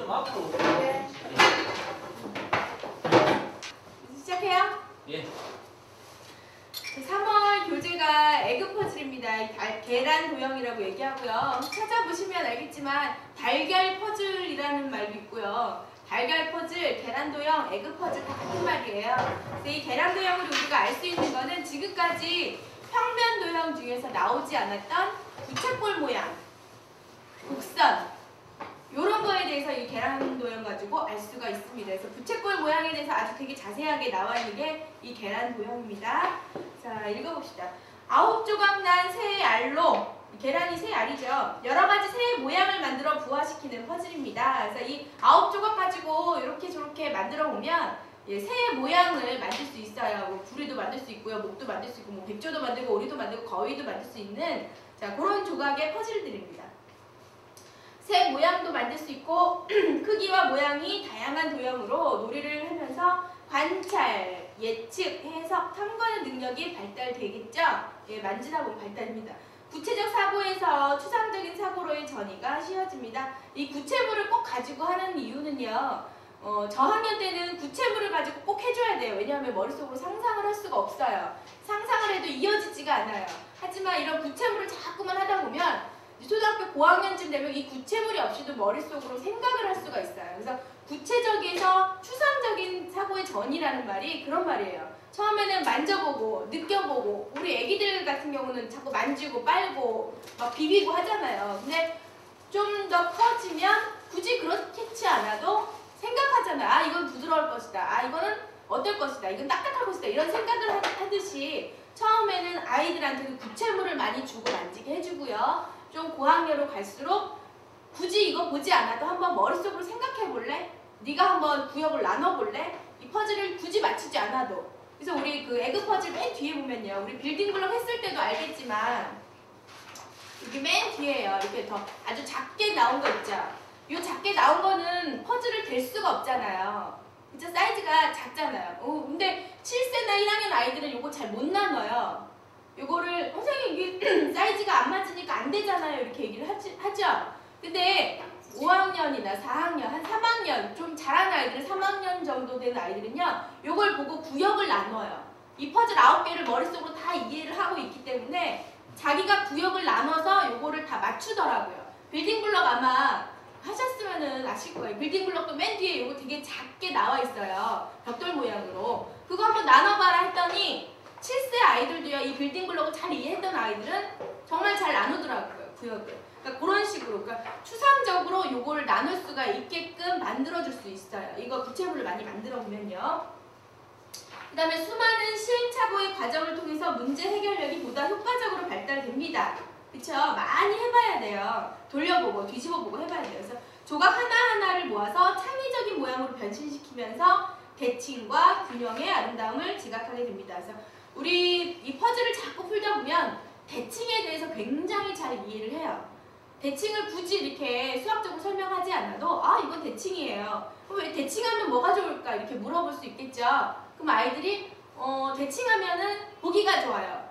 좀 앞으로. 네. 시작해요? 예. 3월 교재가 에그 퍼즐입니다. 계란 도형이라고 얘기하고요. 찾아보시면 알겠지만 달걀 퍼즐이라는 말도 있고요. 달걀 퍼즐, 계란 도형, 에그 퍼즐 다 같은 말이에요. 근데 이 계란 도형으로 우리가 알 수 있는 거는 지금까지 평면 도형 중에서 나오지 않았던 부채꼴 모양, 곡선 이런 거에 대해서 이 계란 도형 가지고 알 수가 있습니다. 그래서 부채꼴 모양에 대해서 아주 되게 자세하게 나와 있는 게 이 계란 도형입니다. 자, 읽어봅시다. 9조각 난 새의 알로, 계란이 새 알이죠. 여러 가지 새의 모양을 만들어 부화시키는 퍼즐입니다. 그래서 이 9조각 가지고 이렇게 저렇게 만들어 보면 새의 모양을 만들 수 있어요. 뭐 부리도 만들 수 있고요, 목도 만들 수 있고, 뭐 백조도 만들고, 오리도 만들고, 거위도 만들 수 있는 자 그런 조각의 퍼즐들입니다. 새 모양도 만들 수 있고 크기와 모양이 다양한 도형으로 놀이를 하면서 관찰, 예측, 해석, 탐구하는 능력이 발달되겠죠? 예, 만지다 보면 발달됩니다. 구체적 사고에서 추상적인 사고로의 전이가 쉬워집니다. 이 구체물을 꼭 가지고 하는 이유는요. 저학년 때는 구체물을 가지고 꼭 해줘야 돼요. 왜냐하면 머릿속으로 상상을 할 수가 없어요. 상상을 해도 이어지지가 않아요. 하지만 이런 구체물을 자꾸만 하다 보면 초등학교 고학년쯤 되면 이 구체물이 없이도 머릿속으로 생각을 할 수가 있어요. 그래서 구체적에서 추상적인 사고의 전이라는 말이 그런 말이에요. 처음에는 만져보고 느껴보고 우리 애기들 같은 경우는 자꾸 만지고 빨고 막 비비고 하잖아요. 근데 좀 더 커지면 굳이 그렇지 않아도 생각하잖아요. 아, 이건 부드러울 것이다. 아, 이거는 어떨 것이다. 이건 딱딱할 것이다. 이런 생각을 하듯이 처음에는 아이들한테는 구체물을 많이 주고 만지게 해주고요. 좀 고학년으로 갈수록 굳이 이거 보지 않아도 한번 머릿속으로 생각해 볼래? 네가 한번 구역을 나눠볼래? 이 퍼즐을 굳이 맞추지 않아도. 그래서 우리 그 에그 퍼즐 맨 뒤에 보면요. 우리 빌딩 블록 했을 때도 알겠지만 이게 맨 뒤에요. 이렇게 더 아주 작게 나온 거 있죠? 이 작게 나온 거는 퍼즐을 댈 수가 없잖아요. 그쵸? 사이즈가 작잖아요. 근데 7세나 1학년 아이들은 이거 잘 못 나눠요. 요거를 선생님 이게 사이즈가 안 맞으니까 안 되잖아요. 이렇게 얘기를 하죠. 근데 5학년이나 4학년, 한 3학년 좀 잘하는 아이들은 3학년 정도 되는 아이들은요. 요걸 보고 구역을 나눠요. 이 퍼즐 9개를 머릿속으로 다 이해를 하고 있기 때문에 자기가 구역을 나눠서 요거를 다 맞추더라고요. 빌딩 블럭 아마 하셨으면은 아실 거예요. 빌딩 블럭도 맨 뒤에 요거 되게 작게 나와 있어요. 벽돌 모양으로. 그거 한번 나눠봐라 했더니 7세 아이들도요. 이 빌딩 블럭을 잘 이해했던 아이들은 정말 잘 나누더라고요. 구역을. 그러니까 그런 식으로 그러니까 추상적으로 요거를 나눌 수가 있게끔 만들어줄 수 있어요. 이거 구체물을 많이 만들어 보면요. 그 다음에 수많은 시행착오의 과정을 통해서 문제 해결력이 보다 효과적으로 발달됩니다. 그쵸? 많이 해봐야 돼요. 돌려보고 뒤집어보고 해봐야 돼요. 그래서 조각 하나하나를 모아서 창의적인 모양으로 변신시키면서 대칭과 균형의 아름다움을 지각하게 됩니다. 그래서 우리 이 퍼즐을 자꾸 풀다 보면 대칭에 대해서 굉장히 잘 이해를 해요. 대칭을 굳이 이렇게 수학적으로 설명하지 않아도 아, 이건 대칭이에요. 그럼 왜 대칭하면 뭐가 좋을까? 이렇게 물어볼 수 있겠죠. 그럼 아이들이 대칭하면은 보기가 좋아요.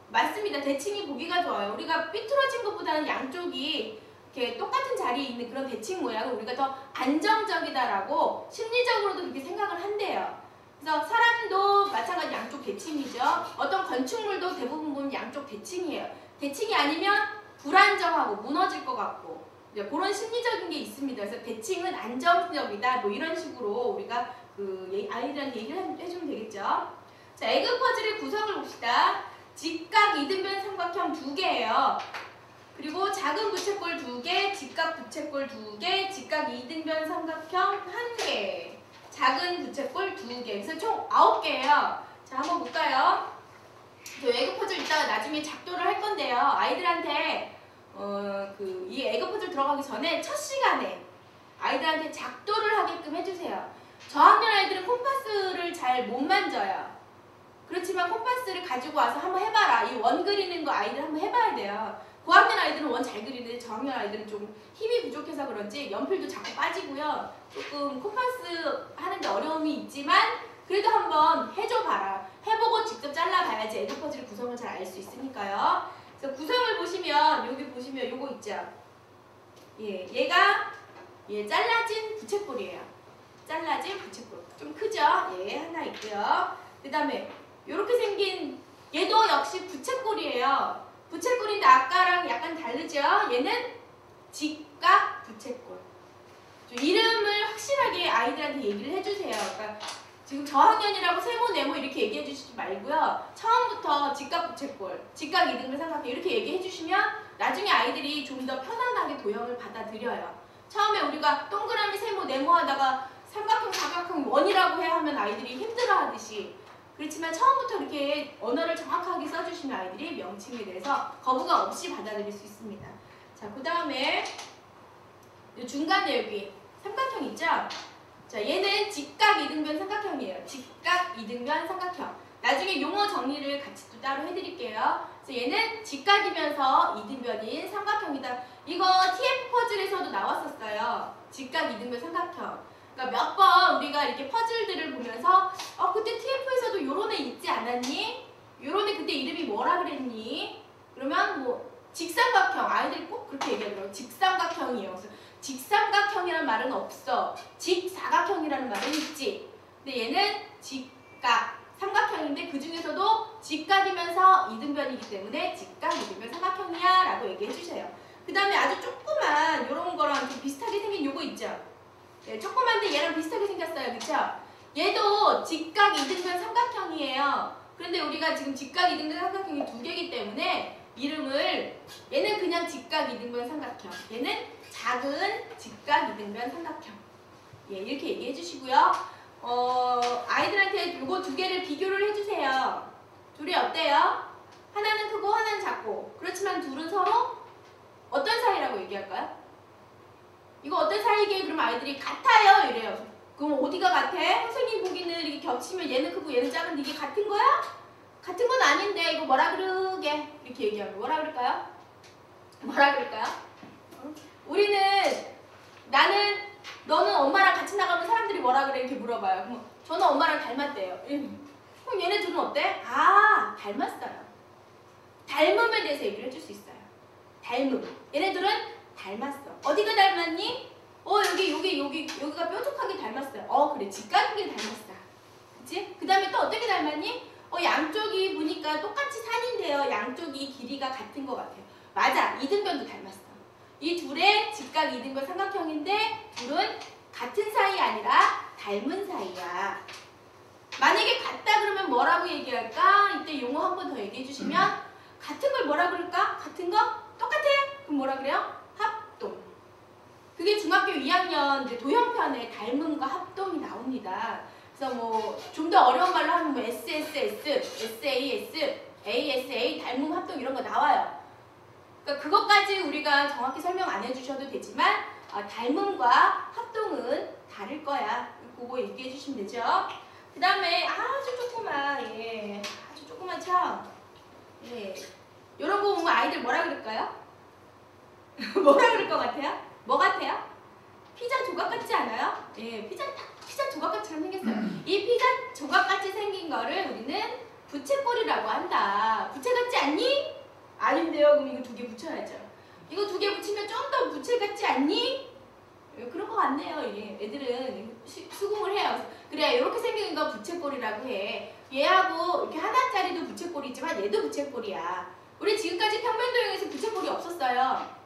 맞습니다. 대칭이 보기가 좋아요. 우리가 삐뚤어진 것보다는 양쪽이 이렇게 똑같은 자리에 있는 그런 대칭 모양을 우리가 더 안정적이다라고 심리적으로도 그렇게 생각을 한대요. 그래서 사람도 마찬가지 양쪽 대칭이죠. 어떤 건축물도 대부분 보면 양쪽 대칭이에요. 대칭이 아니면 불안정하고 무너질 것 같고 그런 심리적인 게 있습니다. 그래서 대칭은 안정적이다 뭐 이런 식으로 우리가 그 아이들한테 얘기를 해주면 되겠죠. 자, 에그 퍼즐의 구성을 봅시다. 직각 이등변 삼각형 2개예요. 그리고 작은 부채꼴 2개, 직각 부채꼴 2개, 직각 이등변 삼각형 1개, 작은 부채꼴 2개. 그래서 총 9개예요. 자, 한번 볼까요? 저 에그 퍼즐 이따가 나중에 작도를 할 건데요. 아이들한테 이 에그 퍼즐 들어가기 전에 첫 시간에 아이들한테 작도를 하게끔 해주세요. 저학년 아이들은 콤파스를 잘 못 만져요. 그렇지만 콤파스를 가지고 와서 한번 해봐라. 이 원 그리는 거 아이들 한번 해봐야 돼요. 고학년 아이들은 원 잘 그리는데 저학년 아이들은 좀 힘이 부족해서 그런지 연필도 자꾸 빠지고요. 조금 콤파스 하는데 어려움이 있지만 그래도 한번 해줘봐라. 해보고 직접 잘라봐야지 에그 퍼즐 구성을 잘 알 수 있으니까요. 그래서 구성을 보시면 여기 보시면 요거 있죠. 예, 얘가 예, 잘라진 부채꼴이에요. 잘라진 부채꼴. 좀 크죠? 예, 하나 있고요. 그 다음에 이렇게 생긴 얘도 역시 부채꼴이에요. 부채꼴인데 아까랑 약간 다르죠? 얘는 직각 부채꼴. 이름을 확실하게 아이들한테 얘기를 해주세요. 그러니까 지금 저학년이라고 세모, 네모 이렇게 얘기해 주시지 말고요. 처음부터 직각 부채꼴, 직각 이등변 삼각형 이렇게 얘기해 주시면 나중에 아이들이 좀 더 편안하게 도형을 받아들여요. 처음에 우리가 동그라미, 세모, 네모 하다가 삼각형, 사각형, 원이라고 해야 하면 아이들이 힘들어하듯이 그렇지만 처음부터 이렇게 언어를 정확하게 써주시면 아이들이 명칭에 대해서 거부감 없이 받아들일 수 있습니다. 자, 그 다음에 중간에 여기 삼각형 있죠? 자, 얘는 직각 이등변 삼각형이에요. 직각 이등변 삼각형. 나중에 용어 정리를 같이 또 따로 해드릴게요. 그래서 얘는 직각이면서 이등변인 삼각형이다. 이거 TF 퍼즐에서도 나왔었어요. 직각 이등변 삼각형. 그러니까 몇 번 우리가 이렇게 퍼즐들을 보면서 그때 TF에서도 요런 애 있지 않았니? 요런 애 그때 이름이 뭐라 그랬니? 그러면 뭐 직삼각형. 아이들이 꼭 그렇게 얘기하더라고요. 직삼각형이에요. 그래서 직삼각형이라는 말은 없어. 직사각형이라는 말은 있지. 근데 얘는 직각 삼각형인데 그 중에서도 직각이면서 이등변이기 때문에 직각 이등변 삼각형이야 라고 얘기해 주세요. 그 다음에 아주 조그만 이런 거랑 좀 비슷하게 생긴 요거 있죠. 네, 조그만데 얘랑 비슷하게 생겼어요. 그쵸? 얘도 직각 이등변 삼각형이에요. 그런데 우리가 지금 직각 이등변 삼각형이 두 개이기 때문에 이름을 얘는 그냥 직각 이등변 삼각형, 얘는 작은 직각 이등변 삼각형. 예, 이렇게 얘기해 주시고요. 아이들한테 요거 두 개를 비교를 해주세요. 둘이 어때요? 하나는 크고 하나는 작고. 그렇지만 둘은 서로 어떤 사이라고 얘기할까요? 이거 어떤 사이게? 그러면 아이들이 같아요 이래요. 그럼 어디가 같아? 선생님 보기는 이렇게 겹치면 얘는 크고 얘는 작은데 이게 같은 거야? 같은 건 아닌데 이거 뭐라 그러게? 이렇게 얘기하면 뭐라 그럴까요? 뭐라 그럴까요? 우리는 너는 엄마랑 같이 나가면 사람들이 뭐라 그래? 이렇게 물어봐요. 그럼 저는 엄마랑 닮았대요. 그럼 얘네 둘은 어때? 닮았어요. 닮음에 대해서 얘기를 해줄 수 있어요. 닮음. 얘네들은 닮았어. 어디가 닮았니? 여기가 뾰족하게 닮았어요. 그래. 직각이게 닮았어. 그치? 그 다음에 또 어떻게 닮았니? 양쪽이 보니까 똑같이 산인데요. 양쪽이 길이가 같은 것 같아요. 맞아. 이등변도 닮았어. 이 둘의 직각 이등변 삼각형인데 둘은 같은 사이 아니라 닮은 사이야. 만약에 같다 그러면 뭐라고 얘기할까? 이때 용어 한 번 더 얘기해 주시면 같은 걸 뭐라 그럴까? 같은 거? 똑같아? 그럼 뭐라 그래요? 합동. 그게 중학교 2학년 도형편에 닮음과 합동이 나옵니다. 그래서 뭐 좀 더 어려운 말로 하면 뭐 SSS, SAS, ASA, 닮음, 합동 이런 거 나와요. 그러니까 그것까지 우리가 정확히 설명 안 해주셔도 되지만 닮음과 합동은 다를 거야. 그거 얘기해 주시면 되죠. 그 다음에 아주 조그만, 아주 조그만 참, 이런 거 보면 아이들 뭐라 그럴까요? 뭐라 그럴 것 같아요? 뭐 같아요? 피자 조각 같지 않아요? 피자 조각같이처럼 생겼어요. 이 피자 조각같이 생긴 거를 우리는 부채꼴이라고 한다. 부채 같지 않니? 아닌데요. 그럼 이거 두 개 붙여야죠. 이거 두 개 붙이면 좀 더 부채 같지 않니? 그런 거 같네요. 애들은 수긍을 해요. 그래, 이렇게 생긴 거 부채꼴이라고 해. 얘하고 이렇게 하나짜리도 부채꼴이지만 얘도 부채꼴이야. 우리 지금까지 평면도형에서 부채꼴이 없었어요.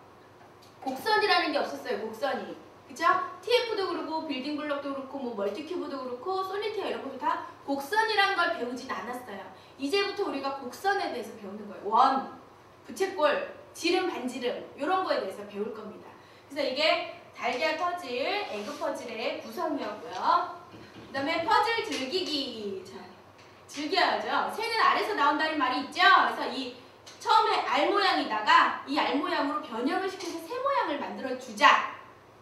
곡선이라는 게 없었어요. 곡선이. 그죠? TF도 그렇고 빌딩블럭도 그렇고 뭐 멀티큐브도 그렇고 솔리테어 이런 것도 다 곡선이란 걸 배우진 않았어요. 이제부터 우리가 곡선에 대해서 배우는 거예요. 원, 부채꼴, 지름, 반지름 이런 거에 대해서 배울 겁니다. 그래서 이게 달걀 퍼즐, 에그 퍼즐의 구성이었고요. 그 다음에 퍼즐 즐기기. 자, 즐겨야죠. 새는 알에서 나온다는 말이 있죠. 그래서 이 처음에 알 모양이다가 이 알 모양으로 변형을 시켜서 새 모양을 만들어 주자.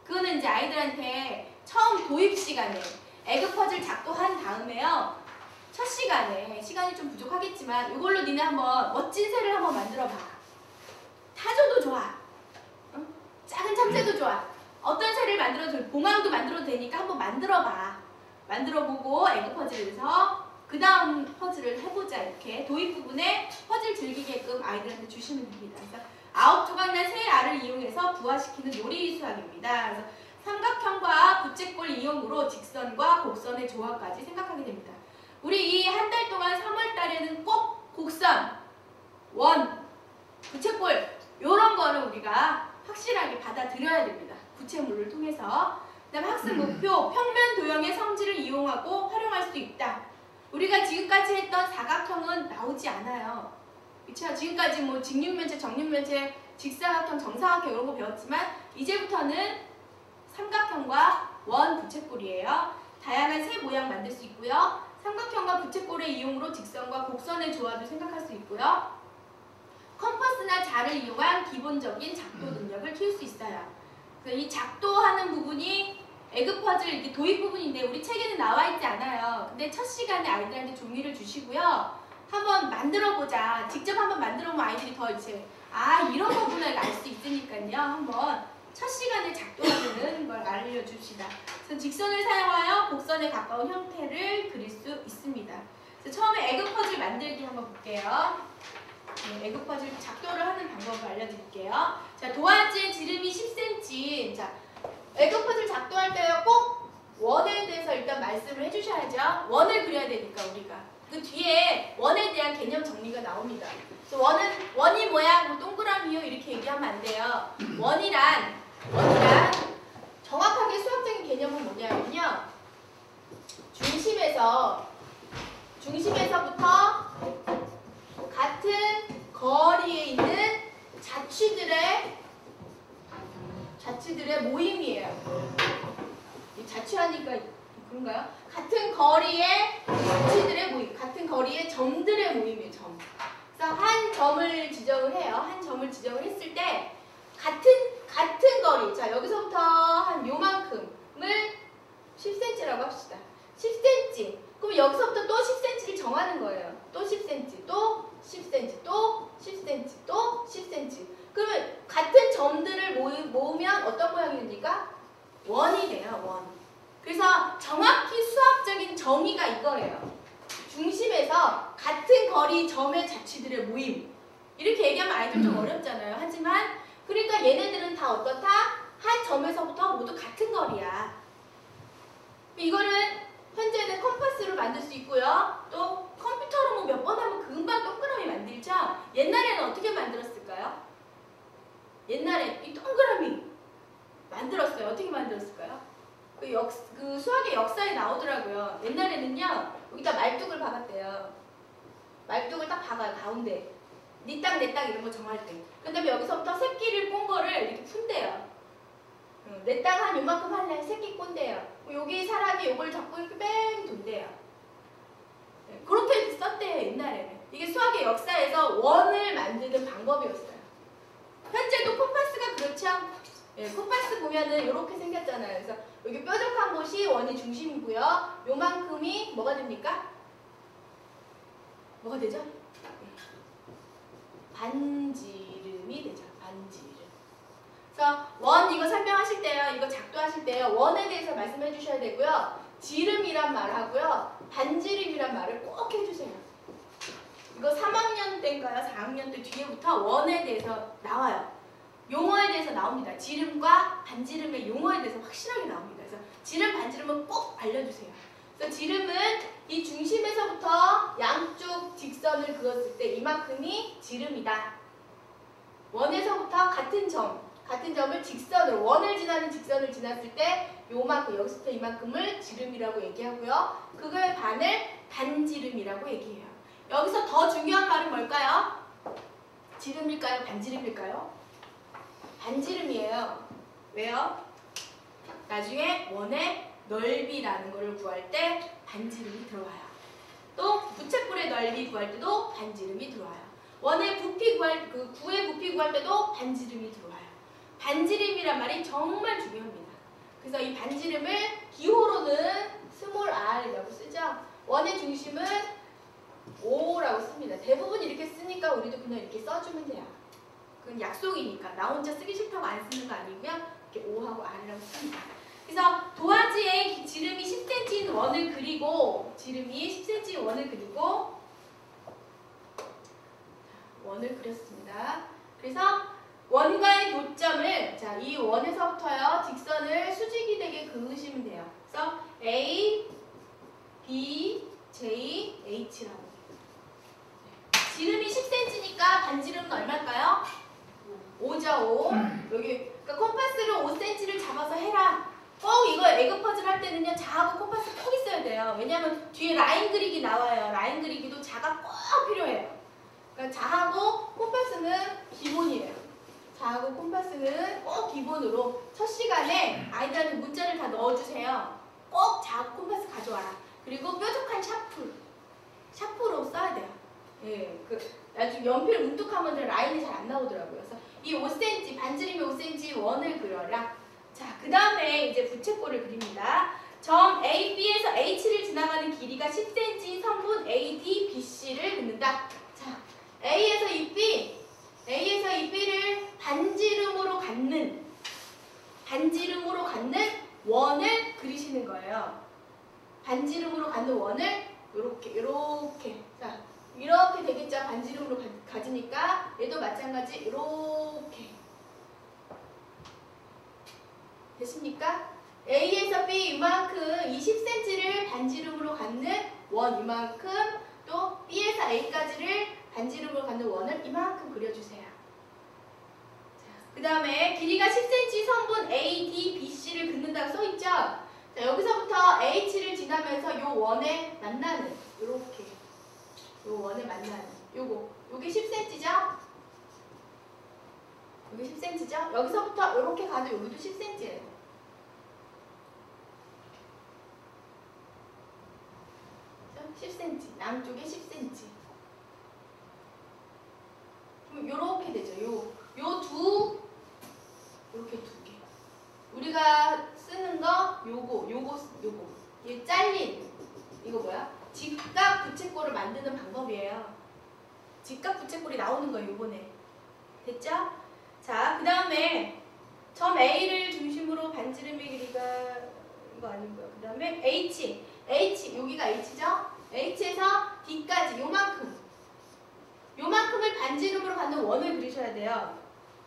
그거는 이제 아이들한테 처음 도입 시간에 에그 퍼즐 작도한 다음에요. 첫 시간에 시간이 좀 부족하겠지만 이걸로 니네 한번 멋진 새를 한번 만들어봐. 타조도 좋아. 작은 참새도 좋아. 어떤 새를 만들어도 봉황도 만들어도 되니까 한번 만들어봐. 만들어보고 에그 퍼즐에서 그 다음 퍼즐을 해보자. 이렇게 도입 부분에 퍼즐 즐기게끔 아이들한테 주시면 됩니다. 그래서 9조각난 새 알을 이용해서 부화시키는 놀이 수학입니다. 그래서 삼각형과 부채꼴 이용으로 직선과 곡선의 조화까지 생각하게 됩니다. 우리 이 한 달 동안 3월 달에는 꼭 곡선, 원, 부채꼴 이런 거는 우리가 확실하게 받아들여야 됩니다. 구체물을 통해서. 그다음 학습 목표, 평면 도형의 성질을 이용하고 활용할 수 있다. 우리가 지금까지 했던 사각형은 나오지 않아요. 그렇죠? 지금까지 뭐 직육면체, 정육면체, 직사각형, 정사각형 이런 거 배웠지만 이제부터는 삼각형과 원, 부채꼴이에요. 다양한 세 모양 만들 수 있고요. 삼각형과 부채꼴의 이용으로 직선과 곡선의 조화도 생각할 수 있고요. 컴퍼스나 자를 이용한 기본적인 작도 능력을 키울 수 있어요. 그래서 이 작도하는 부분이 에그 퍼즐 이렇게 도입 부분인데 우리 책에는 나와 있지 않아요. 근데 첫 시간에 아이들한테 종이를 주시고요. 한번 만들어보자. 직접 한번 만들어보면 아이들이 더 이제 이런 거구나 알 수 있으니까요. 한번 첫 시간에 작도하는 걸 알려줍시다. 그래서 직선을 사용하여 곡선에 가까운 형태를 그릴 수 있습니다. 그래서 처음에 에그 퍼즐 만들기 한번 볼게요. 네, 에그 퍼즐 작도를 하는 방법을 알려드릴게요. 자, 도화지의 지름이 10cm. 자, 에그 퍼즐 작도할 때 꼭 원에 대해서 일단 말씀을 해주셔야죠. 원을 그려야 되니까 우리가. 그 뒤에 원에 대한 개념 정리가 나옵니다. 그래서 원이 뭐야? 뭐 동그라미요? 이렇게 얘기하면 안 돼요. 원이란 정확하게 수학적인 개념은 뭐냐면요. 중심에서부터 같은 거리에 있는 자취들의 모임이에요. 자취하니까 그런가요? 같은 거리의 자취들의 모임, 같은 거리의 점들의 모임이에요. 점. 그래서 한 점을 지정을 해요. 한 점을 지정을 했을 때 같은 거리, 자 여기서부터 한 요만큼을 10cm라고 합시다. 10cm. 그럼 여기서부터 또 10cm를 정하는 거예요. 또 10cm, 또 10cm, 또 10cm, 또 10cm. 그러면 같은 점들을 모으면 어떤 모양이 됩니까? 원이 돼요. 원. 그래서 정확히 수학적인 정의가 이거예요. 중심에서 같은 거리 점의 자취들의 모임. 이렇게 얘기하면 아이들 좀 어렵잖아요. 하지만 그러니까 얘네들은 다 어떻다? 한 점에서부터 모두 같은 거리야. 이거는 현재는 컴퍼스로 만들 수 있고요. 또 컴퓨터로 뭐 몇 번 하면 금방 동그라미 만들죠? 옛날에는 어떻게 만들었을까요? 옛날에 이 동그라미 만들었어요. 어떻게 만들었을까요? 그 수학의 역사에 나오더라고요. 옛날에는요. 여기다 말뚝을 박았대요. 말뚝을 딱 박아요. 가운데. 니 땅 내 땅 이런 거 정할 때. 그 다음에 여기서부터 새끼를 꼰 거를 이렇게 푼대요. 내 땅 한 요만큼 할래. 새끼 꼰대요. 여기 사람이 요걸 잡고 이렇게 뺑 돈대요. 그렇게 썼대요. 옛날에는. 이게 수학의 역사에서 원을 만드는 방법이었어요. 현재도 콤파스가 그렇죠? 예, 콤파스 보면은 이렇게 생겼잖아요. 그래서 여기 뾰족한 곳이 원이 중심이고요. 요만큼이 뭐가 됩니까? 뭐가 되죠? 반지름이 되죠. 반지름. 그래서 원 이거 설명하실 때요. 이거 작도하실 때요. 원에 대해서 말씀해 주셔야 되고요. 지름이란 말하고요. 반지름이란 말을 꼭 해주세요. 이거 3학년 때인가요? 4학년 때 뒤에부터 원에 대해서 나와요. 용어에 대해서 나옵니다. 지름과 반지름의 용어에 대해서 확실하게 나옵니다. 그래서 지름, 반지름은 꼭 알려주세요. 그래서 지름은 이 중심에서부터 양쪽 직선을 그었을 때 이만큼이 지름이다. 원에서부터 같은 점을 직선으로, 원을 지나는 직선을 지났을 때 요만큼, 여기서부터 이만큼을 지름이라고 얘기하고요. 그거의 반을 반지름이라고 얘기해요. 여기서 더 중요한 말은 뭘까요? 지름일까요? 반지름일까요? 반지름이에요. 왜요? 나중에 원의 넓이라는 것을 구할 때 반지름이 들어와요. 또 부채꼴의 넓이 구할 때도 반지름이 들어와요. 원의 부피 구의 부피 구할 때도 반지름이 들어와요. 반지름이란 말이 정말 중요합니다. 그래서 이 반지름을 기호로는 스몰 r이라고 쓰죠. 원의 중심은 O라고 씁니다. 대부분 이렇게 쓰니까 우리도 그냥 이렇게 써주면 돼요. 그건 약속이니까 나 혼자 쓰기 싫다고 안 쓰는 거 아니고요. 이렇게 O하고 R이라고 씁니다. 그래서 도화지에 지름이 10cm인 원을 그리고 지름이 10cm인 원을 그리고 원을 그렸습니다. 그래서 원과의 교점을 자, 이 원에서부터요. 직선을 수직이 되게 그으시면 돼요. 그래서 A, B, J, H라고. 지름이 10cm니까 반지름은 얼마일까요? 5죠, 5. 여기 그러니까 콤파스를 5cm를 잡아서 해라. 꼭 이거 에그 퍼즐 할 때는요. 자하고 콤파스 꼭 있어야 돼요. 왜냐하면 뒤에 라인 그리기 나와요. 라인 그리기도 자가 꼭 필요해요. 그러니까 자하고 콤파스는 기본이에요. 자하고 콤파스는 꼭 기본으로 첫 시간에 아이들한테 문자를 다 넣어주세요. 꼭 자하고 콤파스 가져와라. 그리고 뾰족한 샤프로 써야 돼요. 예, 나중에 연필 문득하면 라인이 잘 안 나오더라고요. 그래서 이 5cm, 반지름이 5cm 원을 그려라. 자, 그 다음에 이제 부채꼴을 그립니다. 점 A, B에서 H를 지나가는 길이가 10cm인 선분 AD, BC를 긋는다. 자, A에서 이 B를 반지름으로 갖는 원을 그리시는 거예요. 반지름으로 갖는 원을 요렇게. 자, 이렇게 되겠죠. 반지름으로 가지니까 얘도 마찬가지 이렇게. 됐습니까? A에서 B 이만큼 이 10cm를 반지름으로 갖는 원 이만큼, 또 B에서 A까지를 반지름으로 갖는 원을 이만큼 그려주세요. 그 다음에 길이가 10cm 선분 AD, BC를 긋는다고 써있죠? 자, 여기서부터 H를 지나면서 요 원에 만나는 요렇게 요 원에 만나는 요게 10cm죠? 여기 10cm죠? 여기서부터 이렇게 가도 여기도 10cm예요. 그렇죠? 10cm. 양쪽에 10cm. 그럼 요렇게 되죠. 요렇게 두 개. 우리가 쓰는 거 요거. 이 잘린 이거 뭐야? 직각 부채꼴을 만드는 방법이에요. 직각 부채꼴이 나오는 거예요, 요번에. 됐죠? 자, 그 다음에 점 A를 중심으로 반지름의 길이가 이거 아니고요. 그 다음에 H 여기가 H죠? H에서 D까지 요만큼을 반지름으로 갖는 원을 그리셔야 돼요.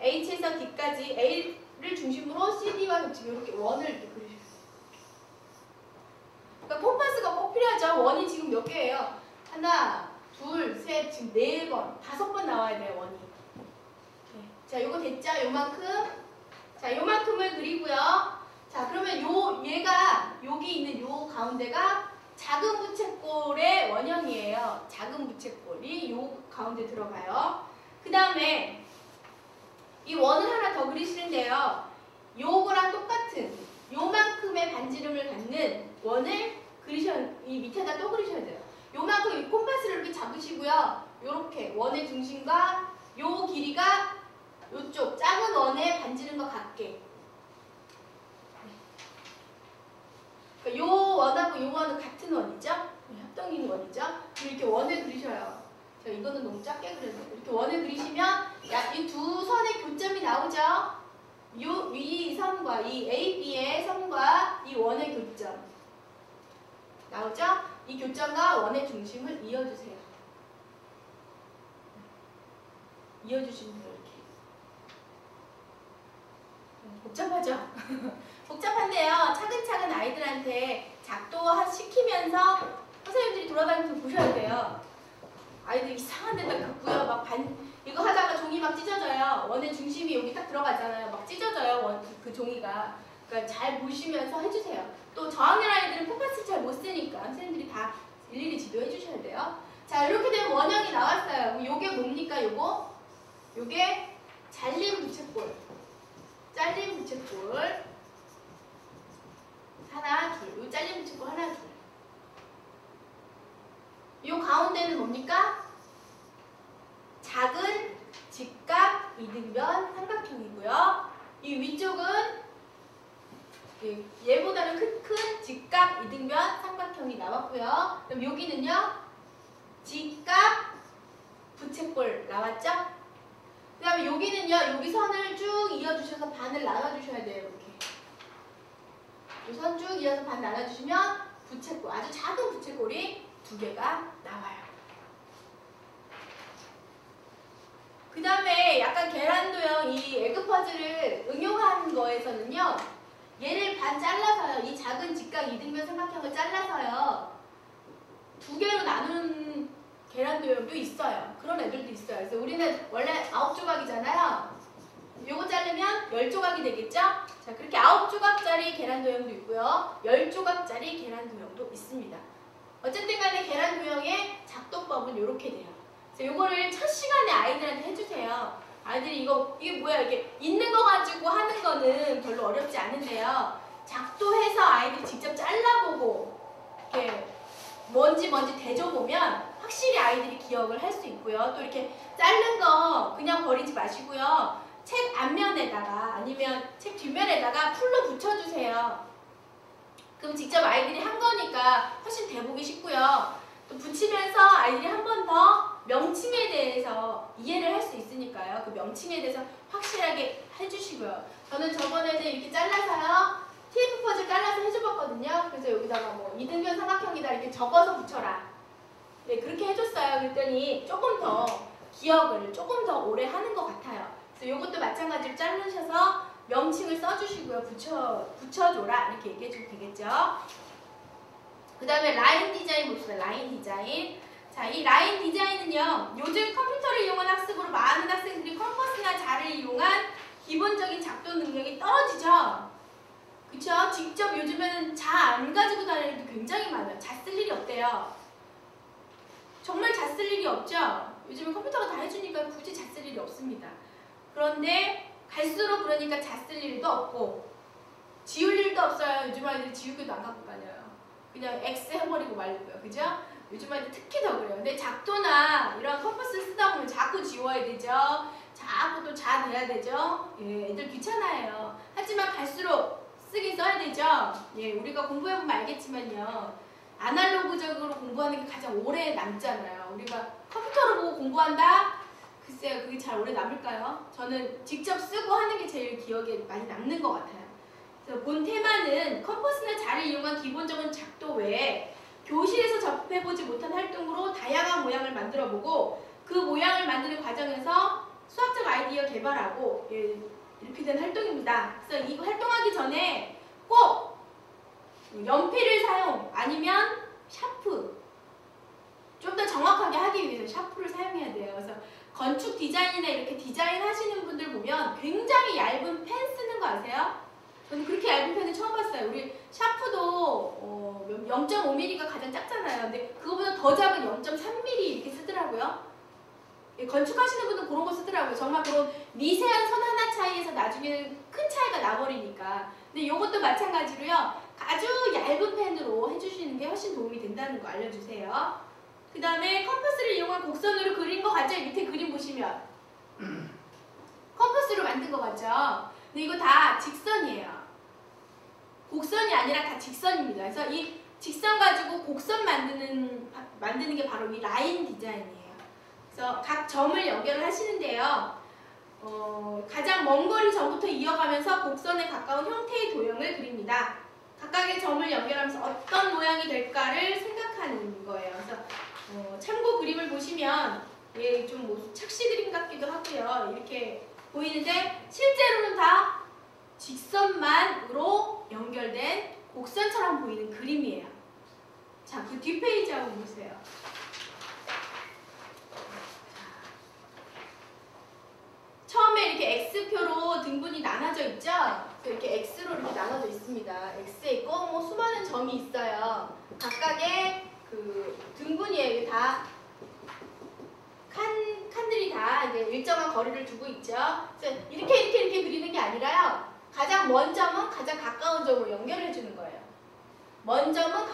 H에서 D까지 A를 중심으로 CD와 겹치면 이렇게 원을 이렇게 그리셔야 돼요. 그러니까 콤파스가 꼭 필요하죠. 원이 지금 몇 개예요? 하나, 둘, 셋, 지금 4번, 5번 나와야 돼요, 원이. 자, 요거 됐죠? 요만큼. 자, 요만큼을 그리고요. 자, 그러면 얘가 여기 있는 요 가운데가 작은 부채꼴의 원형이에요. 작은 부채꼴이 요 가운데 들어가요. 그 다음에 이 원을 하나 더 그리시는데요. 요거랑 똑같은 요만큼의 반지름을 갖는 원을 이 밑에다 또 그리셔야 돼요. 요만큼 이 콤파스를 이렇게 잡으시고요. 요렇게 원의 중심과 요 길이가 요쪽 작은 원의 반지름과 같게. 그러니까 요 원하고 요 원은 같은 원이죠? 협동인 원이죠? 이렇게 원을 그리셔요. 자, 이거는 너무 작게 그렸네요. 이렇게 원을 그리시면 이 두 선의 교점이 나오죠? 요 위 선과 이 AB의 선과 이 원의 교점 나오죠? 이 교점과 원의 중심을 이어주세요. 이어주시면 돼요. 이렇게. 복잡하죠? 복잡한데요. 차근차근 아이들한테 작동시키면서 선생님들이 돌아다니면서 보셔야 돼요. 아이들 이상한 데다 긋고요. 막 이거 하다가 종이 막 찢어져요. 원의 중심이 여기 딱 들어가잖아요. 막 찢어져요. 그 종이가. 그러니까 잘 보시면서 해주세요. 또 저학년 아이들은 콤파스 잘 못 쓰니까 선생님들이 다 일일이 지도해 주셔야 돼요. 자, 이렇게 되면 원형이 나왔어요. 요게 뭡니까? 요게 잘린 부채꼴. 잘린 부채꼴 하나, 둘. 요 잘린 부채꼴 하나, 둘. 요 가운데는 뭡니까? 작은 직각 이등변 삼각형이고요. 이 위쪽은 얘보다는 큰 직각 이등변 삼각형이 나왔고요. 그럼 여기는요, 직각 부채꼴 나왔죠? 그 다음에 여기는요, 여기 선을 쭉 이어주셔서 반을 나눠주셔야 돼요. 이렇게. 이 선 쭉 이어서 반 나눠주시면 부채꼴, 아주 작은 부채꼴이 2개가 나와요. 그 다음에 약간 아까 계란 도형 이 에그 퍼즐을 응용한 거에서는요. 얘를 반 잘라서요. 이 작은 직각 이등변 삼각형을 잘라서요. 두 개로 나눈 계란 도형도 있어요. 그런 애들도 있어요. 그래서 우리는 원래 9조각이잖아요. 요거 자르면 10조각이 되겠죠? 자, 그렇게 9조각짜리 계란 도형도 있고요. 10조각짜리 계란 도형도 있습니다. 어쨌든 간에 계란 도형의 작도법은 이렇게 돼요. 그래서 요거를 첫 시간에 아이들한테 해주세요. 아이들이 이게 뭐야, 이게 있는 거 가지고 하는 거는 별로 어렵지 않은데요. 작도해서 아이들이 직접 잘라보고 이렇게 뭔지 대줘보면 확실히 아이들이 기억을 할 수 있고요. 또 이렇게 자른 거 그냥 버리지 마시고요. 책 앞면에다가 아니면 책 뒷면에다가 풀로 붙여주세요. 그럼 직접 아이들이 한 거니까 훨씬 대보기 쉽고요. 또 붙이면서 아이들이 한 번 더 명칭에 대해서 이해를 할 수 있으니까요. 그 명칭에 대해서 확실하게 해주시고요. 저는 저번에는 이렇게 잘라서요. 테이프 퍼즐 잘라서 해줘봤거든요. 그래서 여기다가 뭐 이등변 삼각형이다 이렇게 적어서 붙여라. 네, 그렇게 해줬어요. 그랬더니 조금 더 기억을 조금 더 오래 하는 것 같아요. 그래서 이것도 마찬가지로 자르셔서 명칭을 써주시고요. 붙여줘라 이렇게 얘기해주면 되겠죠. 그 다음에 라인 디자인 봅시다. 라인 디자인. 자, 이 라인 디자인은요. 요즘 컴퓨터를 이용한 학습으로 많은 학생들이 컴퍼스나 자를 이용한 기본적인 작도 능력이 떨어지죠. 그쵸? 직접 요즘에는 자 안 가지고 다니는 게 굉장히 많아요. 자 쓸 일이 없대요. 정말 자 쓸 일이 없죠? 요즘은 컴퓨터가 다 해주니까 굳이 자 쓸 일이 없습니다. 그런데 갈수록 그러니까 자 쓸 일도 없고 지울 일도 없어요. 요즘 아이들이 지우개도 안 갖고 다녀요. 그냥 X 해버리고 말고요. 그죠? 요즘 아이들 특히 더 그래요. 근데 작도나 이런 컴퍼스를 쓰다 보면 자꾸 지워야 되죠. 자꾸 또 자 내야 되죠. 예, 애들 귀찮아해요. 하지만 갈수록 쓰긴 써야 되죠. 예, 우리가 공부해보면 알겠지만요. 아날로그적으로 공부하는 게 가장 오래 남잖아요. 우리가 컴퓨터로 보고 공부한다? 글쎄요, 그게 잘 오래 남을까요? 저는 직접 쓰고 하는 게 제일 기억에 많이 남는 것 같아요. 그래서 본 테마는 컴퍼스나 자를 이용한 기본적인 작도 외에 교실에서 접해보지 못한 활동으로 다양한 모양을 만들어보고 그 모양을 만드는 과정에서 수학적 아이디어 개발하고 이렇게 된 활동입니다. 그래서 이 활동하기 전에 꼭 연필을 사용 아니면 샤프 좀 더 정확하게 하기 위해서 샤프를 사용해야 돼요. 그래서 건축 디자인이나 이렇게 디자인 하시는 분들 보면 굉장히 얇은 펜 쓰는 거 아세요? 저는 그렇게 얇은 펜을 처음 봤어요. 우리 샤프도 0.5mm가 가장 작잖아요. 근데 그거보다 더 작은 0.3mm 이렇게 쓰더라고요. 건축하시는 분은 그런 거 쓰더라고요. 정말 그런 미세한 선 하나 차이에서 나중에는 큰 차이가 나버리니까. 근데 이것도 마찬가지로요. 아주 얇은 펜으로 해주시는 게 훨씬 도움이 된다는 거 알려주세요. 그 다음에 컴퍼스를 이용한 곡선으로 그린 거 같죠? 밑에 그림 보시면 컴퍼스로 만든 거 같죠? 근데 이거 다 직선이에요. 곡선이 아니라 다 직선입니다. 그래서 이 직선 가지고 곡선 만드는 게 바로 이 라인 디자인이에요. 그래서 각 점을 연결을 하시는데요. 가장 먼 거리 점부터 이어가면서 곡선에 가까운 형태의 도형을 그립니다. 각각의 점을 연결하면서 어떤 모양이 될까를 생각하는 거예요. 그래서 참고 그림을 보시면 좀 뭐 착시 그림 같기도 하고요. 이렇게 보이는데 실제로는 다 직선만으로 연결된 곡선처럼 보이는 그림이에요. 자, 그 뒷페이지 한번 보세요. 처음에 이렇게 X표로 등분이 나눠져 있죠? 이렇게 X로 이렇게 나눠져 있습니다. X에 있고 뭐 수많은 점이 있어요. 각각의 그 등분이에요. 다 칸들이 다 이제 일정한 거리를 두고 있죠. 그래서 이렇게 그리는 게 아니라요. 가장 먼 점은 가장 가까운 점으로 연결해 주는 거예요. 먼 점은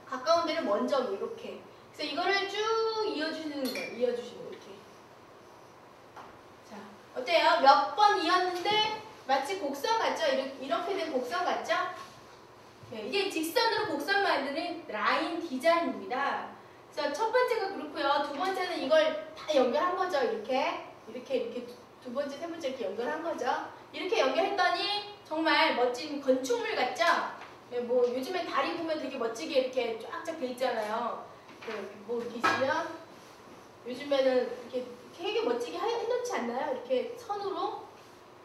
가까운 데를 먼 점 이렇게. 그래서 이거를 쭉 이어주시는 거예요. 이어주시는 이렇게. 자, 어때요? 몇 번 이었는데 마치 곡선 같죠? 이렇게 된 곡선 같죠? 네, 이게 직선으로 곡선 만드는 라인 디자인입니다. 그래서 첫 번째가 그렇고요. 두 번째는 이걸 다 연결한 거죠. 이렇게 두 번째, 세 번째 이렇게 연결한 거죠. 이렇게 연결했더니 정말 멋진 건축물 같죠? 네, 뭐 요즘에 다리 보면 되게 멋지게 이렇게 쫙쫙 돼 있잖아요. 네, 뭐 이렇게 있으면 요즘에는 이렇게 되게 멋지게 해놓지 않나요? 이렇게 선으로.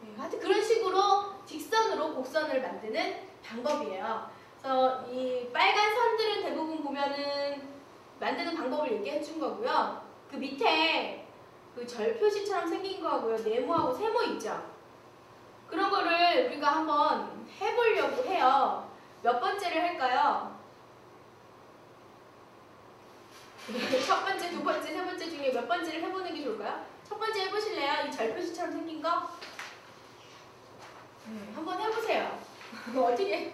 네, 하여튼 그런 식으로 직선으로 곡선을 만드는 방법이에요. 그래서 이 빨간 선들은 대부분 보면은 만드는 방법을 얘기해 준 거고요. 그 밑에 그 절 표시처럼 생긴 거하고요. 네모하고 세모 있죠? 그런 거를 우리가 한번 해보려고 해요. 몇 번째를 할까요? 첫 번째, 두 번째, 세 번째 중에 몇 번째를 해보는 게 좋을까요? 첫 번째 해보실래요? 이 절 표시처럼 생긴 거? 한번 해보세요. 어떻게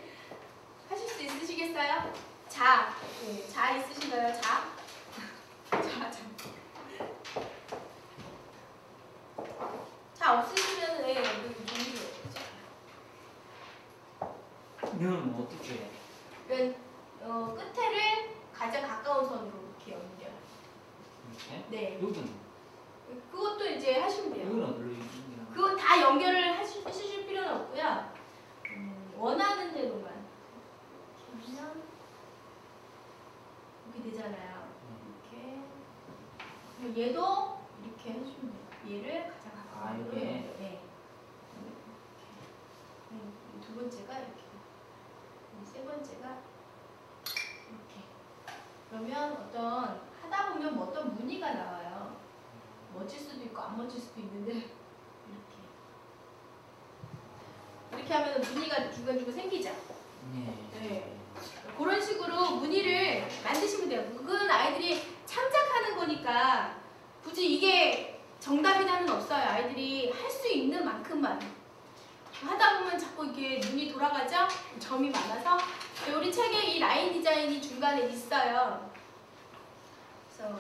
하실 수 있으시겠어요? 자, 네, 자 있으신가요? 자? 자 없으시면 네, 여기 종이로 이건 뭐 어떻게 해? 끝에를 가장 가까운 선으로 이렇게 연결. 이렇게? 네. 여기는? 그것도 이제 하시면 돼요. 여기는 어디로 연결하는 그건 다 연결을 하실 필요는 없고요. 원하는 대로만. 이렇게 하면 이렇게 되잖아요. 이렇게. 그럼 얘도 이렇게 해주면 돼요. 얘를 가장 가까운 선으로 이게? 연결. 네. 두 번째가 이렇게. 세 번째가 이렇게. 그러면 어떤 하다 보면 뭐 어떤 무늬가 나와요. 멋질 수도 있고 안 멋질 수도 있는데 이렇게 하면 무늬가 중간중간 생기죠. 네. 그런 식으로 무늬를 만드시면 돼요. 그건 아이들이 참작하는 거니까 굳이 이게 정답이라는 없어요. 아이들이 할 수 있는 만큼만 하다 보면 자꾸 이렇게 눈이 돌아가죠? 점이 많아서. 우리 책에 이 라인 디자인이 중간에 있어요. 그래서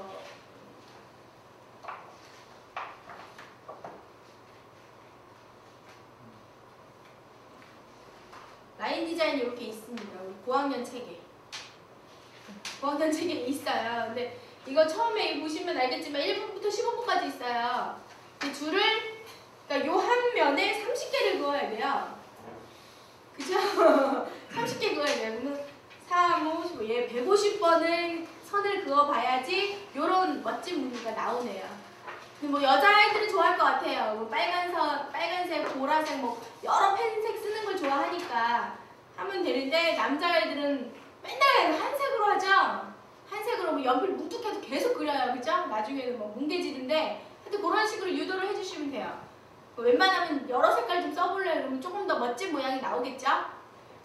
라인 디자인이 이렇게 있습니다. 우리 고학년 책에. 고학년 책에 있어요. 근데 이거 처음에 보시면 알겠지만 1번부터 15번까지 있어요. 그 줄을, 그러니까 요 한 면에 30개를 그어야 돼요. 그죠? 30개 그어야 돼요. 그러면 3, 5, 15, 얘 150번을 선을 그어봐야지 요런 멋진 무늬가 나오네요. 뭐 여자아이들은 좋아할 것 같아요. 뭐 빨간색, 보라색, 뭐 여러 펜색 쓰는 걸 좋아하니까 하면 되는데 남자아이들은 맨날 한색으로 하죠. 한색으로 뭐 연필 뭉툭해도 계속 그려요, 그죠? 나중에는 뭐 뭉개지는데 하여튼 그런 식으로 유도를 해주시면 돼요. 웬만하면 여러 색깔 좀 써볼래요. 그러면 조금 더 멋진 모양이 나오겠죠?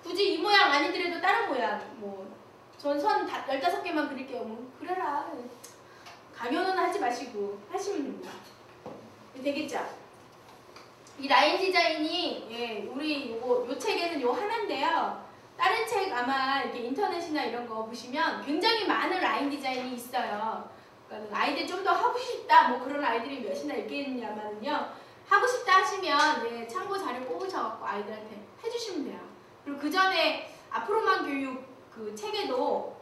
굳이 이 모양 아니더라도 다른 모양, 뭐 전 선 15개만 그릴게요. 뭐 그래라. 강요는 하지 마시고 하시면 됩니다. 되겠죠? 이 라인 디자인이 우리 요 책에는 요 하나인데요. 다른 책 아마 이렇게 인터넷이나 이런 거 보시면 굉장히 많은 라인 디자인이 있어요. 그러니까 아이들 좀 더 하고 싶다 뭐 그런 아이들이 몇이나 있겠냐면요. 하고 싶다 하시면 참고 자료 뽑으셔갖고 아이들한테 해주시면 돼요. 그리고 그 전에 앞으로만 교육 그 책에도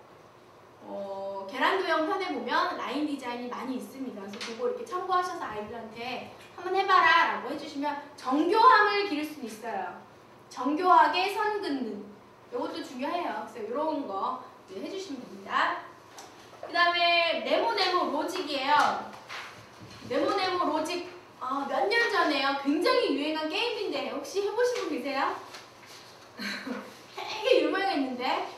계란 도형 편에 보면 라인 디자인이 많이 있습니다. 그래서 그거 이렇게 참고하셔서 아이들한테 한번 해봐라 라고 해주시면 정교함을 기를 수 있어요. 정교하게 선 긋는 이것도 중요해요. 그래서 이런 거 해주시면 됩니다. 그 다음에 네모네모 로직이에요. 네모네모 로직 몇 년 전에요. 굉장히 유행한 게임인데 혹시 해보신 분 계세요? 되게 유명했는데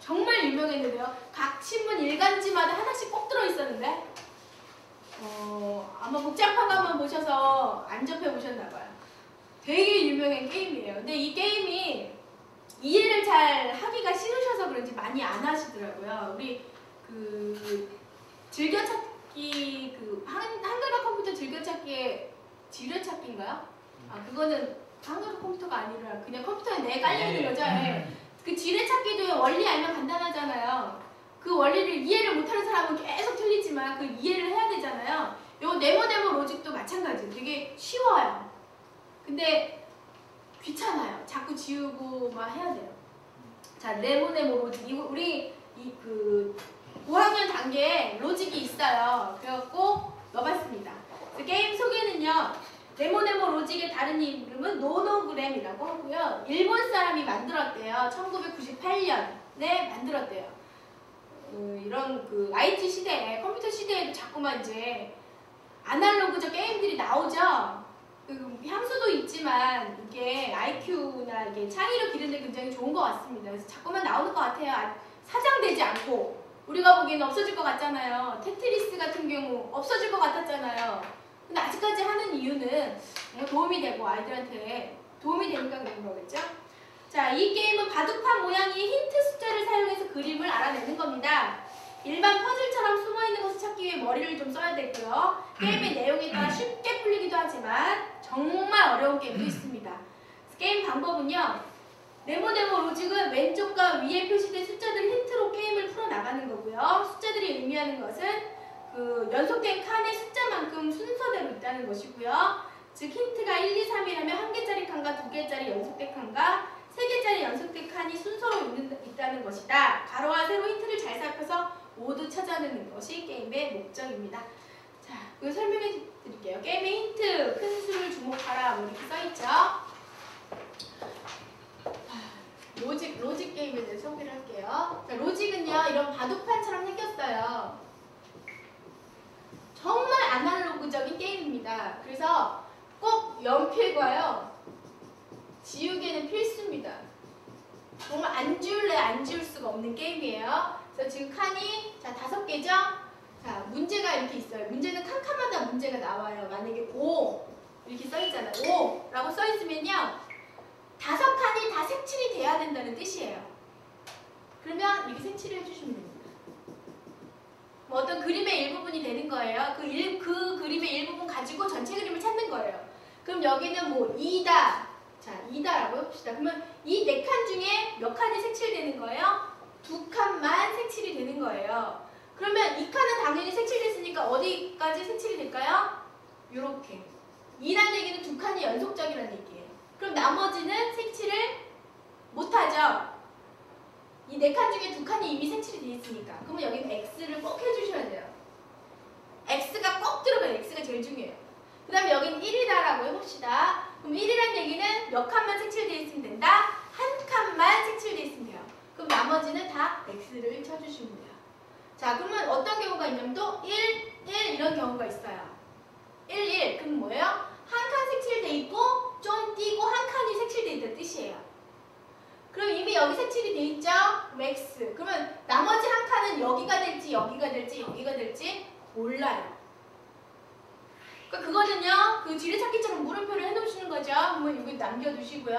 정말 유명했는데요. 각 신문 일간지마다 하나씩 꼭 들어있었는데 아마 복장판 한번 보셔서 안 접해보셨나봐요. 되게 유명한 게임이에요. 근데 이 게임이 이해를 잘 하기가 싫으셔서 그런지 많이 안 하시더라고요. 우리 그 즐겨찾기 그 한글과 컴퓨터 즐겨찾기의 지뢰찾기인가요? 그거는 한글과 컴퓨터가 아니라 그냥 컴퓨터에 내 깔려있는 거죠. 그 지뢰찾기도 원리 알면 간단하잖아요. 그 원리를 이해를 못하는 사람은 계속 틀리지만 그 이해를 해야 되잖아요. 요 네모네모 로직도 마찬가지예요. 되게 쉬워요. 근데 귀찮아요. 자꾸 지우고 막 해야 돼요. 자, 네모네모 로직. 우리 그 5학년 단계에 로직이 있어요. 그래갖고 넣어봤습니다. 게임 소개는요. 네모네모 로직의 다른 이름은 노노그램이라고 하고요. 일본 사람이 만들었대요. 1998년에 만들었대요. 이런 그 IT 시대에 컴퓨터 시대에도 자꾸만 이제 아날로그적 게임들이 나오죠. 그 향수도 있지만 이게 IQ나 이게 창의력 기르는데 굉장히 좋은 것 같습니다. 그래서 자꾸만 나오는 것 같아요. 사장되지 않고 우리가 보기에는 없어질 것 같잖아요. 테트리스 같은 경우 없어질 것 같았잖아요. 근데 아직까지 하는 이유는 도움이 되고 아이들한테 도움이 되니까 그런 거겠죠. 자, 이 게임은 바둑판 모양의 힌트 숫자를 사용해서 그림을 알아내는 겁니다. 일반 퍼즐처럼 숨어있는 것을 찾기 위해 머리를 좀 써야 되고요. 게임의 내용에 따라 쉽게 풀리기도 하지만 정말 어려운 게임도 있습니다. 게임 방법은요. 네모네모 로직은 왼쪽과 위에 표시된 숫자들 힌트로 게임을 풀어나가는 거고요. 숫자들이 의미하는 것은 그 연속된 칸의 숫자만큼 순서대로 있다는 것이고요. 즉 힌트가 1, 2, 3이라면 한 개짜리 칸과 두 개짜리 연속된 칸과 세 개짜리 연속된 칸이 순서로 있다는 것이다. 가로와 세로 힌트를 잘 살펴서 모두 찾아내는 것이 게임의 목적입니다. 자, 이거 설명해 드릴게요. 게임의 힌트, 큰 수를 주목하라 뭐 이렇게 써있죠. 로직 게임에 대해서 소개를 할게요. 자, 로직은요 이런 바둑판처럼 생겼어요. 정말 아날로그적인 게임입니다. 그래서 꼭 연필과요 지우개는 필수입니다. 정말 안 지울래 안 지울 수가 없는 게임이에요. 그래서 지금 칸이 자 5개죠? 자 문제가 이렇게 있어요. 문제는 칸칸마다 문제가 나와요. 만약에 5 이렇게 써있잖아요. 5 라고 써있으면요 5칸이 다 색칠이 돼야 된다는 뜻이에요. 그러면 이렇게 색칠을 해주시면 됩니다. 뭐 어떤 그림의 일부분이 되는 거예요. 그 그림의 일부분 가지고 전체 그림을 찾는 거예요. 그럼 여기는 뭐 2다. 자, 2다라고 해봅시다. 그러면 이 4칸 중에 몇 칸이 색칠되는 거예요? 2칸만 색칠이 되는 거예요. 그러면 이 칸은 당연히 색칠됐으니까 어디까지 색칠이 될까요? 요렇게. 2라는 얘기는 2칸이 연속적이라는 얘기예요. 그럼 나머지는 색칠을 못하죠. 이 4칸 중에 2칸이 이미 색칠이 되어 있으니까. 그러면 여기는 X를 꼭 해주셔야 돼요. X가 꼭 들어가요. X가 제일 중요해요. 그 다음에 여기는 1이다라고 해봅시다. 그럼 1이라는 얘기는 몇 칸만 색칠되어 있으면 된다? 한 칸만 색칠되어 있으면 돼요. 그럼 나머지는 다 X를 쳐주시면 돼요. 자, 그러면 어떤 경우가 있냐면 또 1, 1 이런 경우가 있어요. 1, 1. 그럼 뭐예요? 한 칸 색칠돼 있고 좀 띄고 한 칸이 색칠돼 있다는 뜻이에요. 그럼 이미 여기 색칠이 돼 있죠? X. 그러면 나머지 한 칸은 여기가 될지 여기가 될지 여기가 될지 몰라요. 그러니까 그거는요. 그 지뢰찾기처럼 물음표를 해놓으시는 거죠. 그러면 여기 남겨두시고요.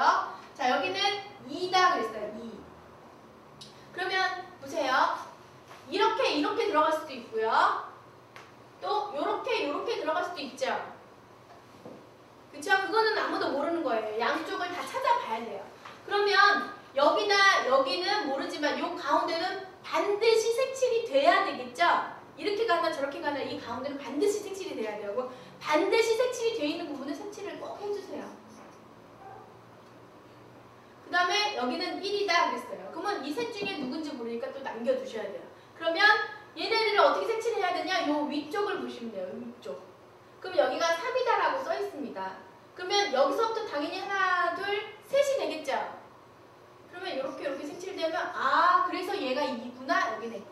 자 여기는 2다 그랬어요. 2. 그러면 보세요. 이렇게 들어갈 수도 있고요. 또 요렇게 들어갈 수도 있죠. 그쵸? 그거는 아무도 모르는 거예요. 양쪽을 다 찾아봐야 돼요. 그러면 여기나 여기는 모르지만 요 가운데는 반드시 색칠이 돼야 되겠죠? 이렇게 가나 저렇게 가나 이 가운데는 반드시 색칠이 돼야 되고 반드시 색칠이 되어 있는 부분은 색칠을 꼭 해주세요. 그 다음에 여기는 1이다 그랬어요. 그러면 이 셋 중에 누군지 모르니까 또 남겨두셔야 돼요. 그러면 얘네들을 어떻게 색칠해야 되냐? 요 위쪽을 보시면 돼요. 위쪽. 그럼 여기가 3이다라고 써 있습니다. 그러면 여기서부터 당연히 하나, 둘, 셋이 되겠죠? 그러면 이렇게 색칠되면 아 그래서 얘가 2구나 여기는 X.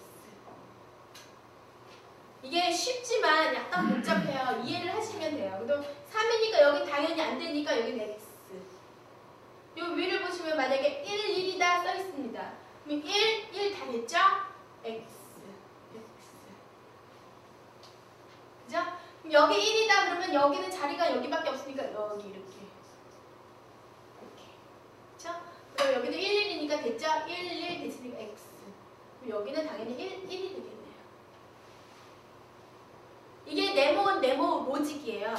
이게 쉽지만 약간 복잡해요. 이해를 하시면 돼요. 그럼 3이니까 여기 당연히 안 되니까 여기는 X. 요 위를 보시면 만약에 1, 1이다 써 있습니다. 그럼 1, 1 다 됐죠? X. 그죠? 그럼 여기 1이다 그러면 여기는 자리가 여기밖에 없으니까 여기 이렇게. 그쵸? 그럼 여기는 1, 1이니까 됐죠? 1, 1 됐으니까 X. 그럼 여기는 당연히 1, 1이 되겠네요. 이게 네모 로직이에요.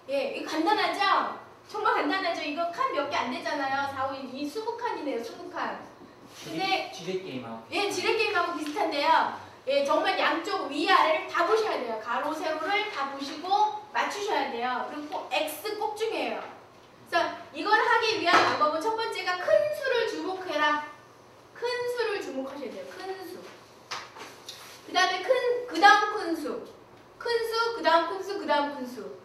예, 이거 간단하죠? 정말 간단하죠? 이거 칸 몇 개 안 되잖아요. 4, 5, 2, 20칸이네요. 20칸. 근데 지뢰 게임하고. 예, 지뢰 게임하고 비슷한데요. 예, 정말 양쪽 위아래를 다 보셔야 돼요. 가로, 세로를 다 보시고 맞추셔야 돼요. 그리고 꼭 X 꼭 중요해요. 그래서 이걸 하기 위한 방법은 첫 번째가 큰 수를 주목해라. 큰 수를 주목하셔야 돼요. 큰 수. 그 다음에 그 다음 큰 수. 큰 수, 그 다음 큰 수, 그 다음 큰 수.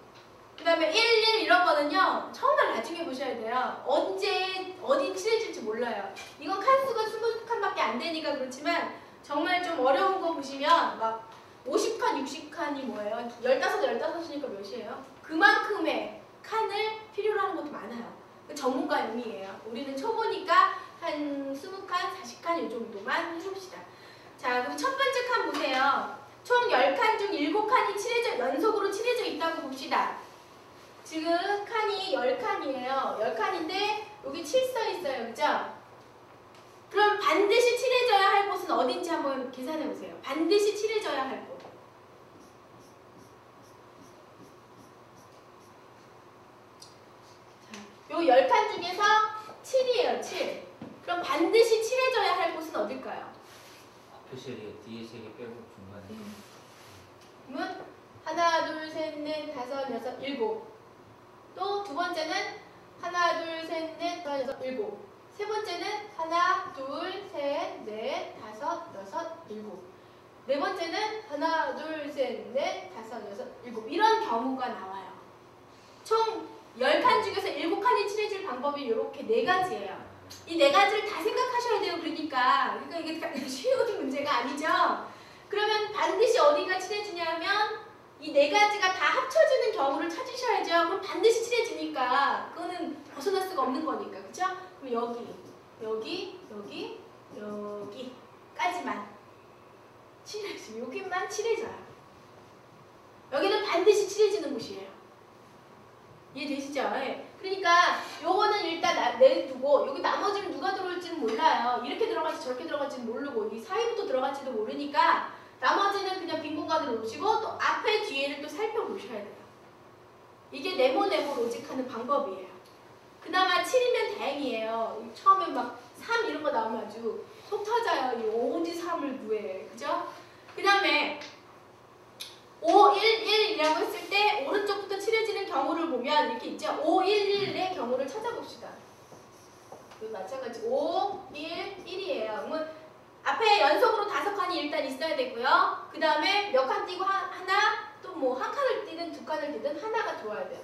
그 다음에 1, 1 이런 거는요. 정말 나중에 보셔야 돼요. 언제 어디 칠해질지 몰라요. 이건 칸수가 20칸밖에 안 되니까 그렇지만 정말 좀 어려운 거 보시면 막 50칸, 60칸이 뭐예요? 15이니까 몇이에요? 그만큼의 칸을 필요로 하는 것도 많아요. 전문가 의미예요. 우리는 초보니까 한 20칸, 40칸 이 정도만 해봅시다. 자, 그럼 첫 번째 칸 보세요. 총 10칸 중 7칸이 연속으로 칠해져 있다고 봅시다. 지금 칸이 10칸이에요. 10칸인데 여기 7 써 있어요. 그죠? 그럼 반드시 칠해져야 할 곳은 어딘지 한번 계산해 보세요. 반드시 칠해져야 할 곳. 요 10칸 중에서 7이에요. 7. 그럼 반드시 칠해져야 할 곳은 어딜까요? 앞에 세 개, 뒤에 세 개 빼고 중간에. 그러면 하나, 둘, 셋, 넷, 다섯, 여섯, 일곱. 또 두 번째는 하나, 둘, 셋, 넷, 다섯, 여섯, 일곱. 세 번째는 하나, 둘, 셋, 넷, 다섯, 여섯, 일곱. 네 번째는 하나, 둘, 셋, 넷, 다섯, 여섯, 일곱. 이런 경우가 나와요. 총 10칸 중에서 7칸이 칠해질 방법이 이렇게 4가지예요. 이 4가지를 다 생각하셔야 돼요. 그러니까 이게 쉬운 문제가 아니죠. 그러면 반드시 어디가 칠해지냐면 이 4가지가 다 합쳐지는 경우를 찾으셔야죠. 그럼 반드시 칠해지니까 그거는 벗어날 수가 없는 거니까. 그죠? 그럼 여기까지만 칠해지면 여기만 칠해져요. 여기는 반드시 칠해지는 곳이에요. 이해되시죠? 예. 그러니까 요거는 일단 내두고 여기 나머지는 누가 들어올지는 몰라요. 이렇게 들어갈지 저렇게 들어갈지는 모르고 이 사이부터 들어갈지도 모르니까 나머지는 그냥 빈 공간을 놓으시고 또 앞에 뒤에를 또 살펴보셔야 돼요. 이게 네모네모 로직하는 방법이에요. 그나마 7이면 다행이에요. 처음에 막 3 이런 거 나오면 아주 속 터져요. 이 어디 3을 구해. 그죠? 그 다음에 5, 1, 1이라고 했을 때 오른쪽부터 칠해지는 경우를 보면 이렇게 있죠. 5, 1, 1의 경우를 찾아봅시다. 마찬가지 5, 1, 1이에요. 그러면 앞에 연속으로 5칸이 일단 있어야 되고요. 그 다음에 몇 칸 띄고 하나, 또 뭐 한 칸을 띄든 두 칸을 띄든 하나가 들어와야 돼요.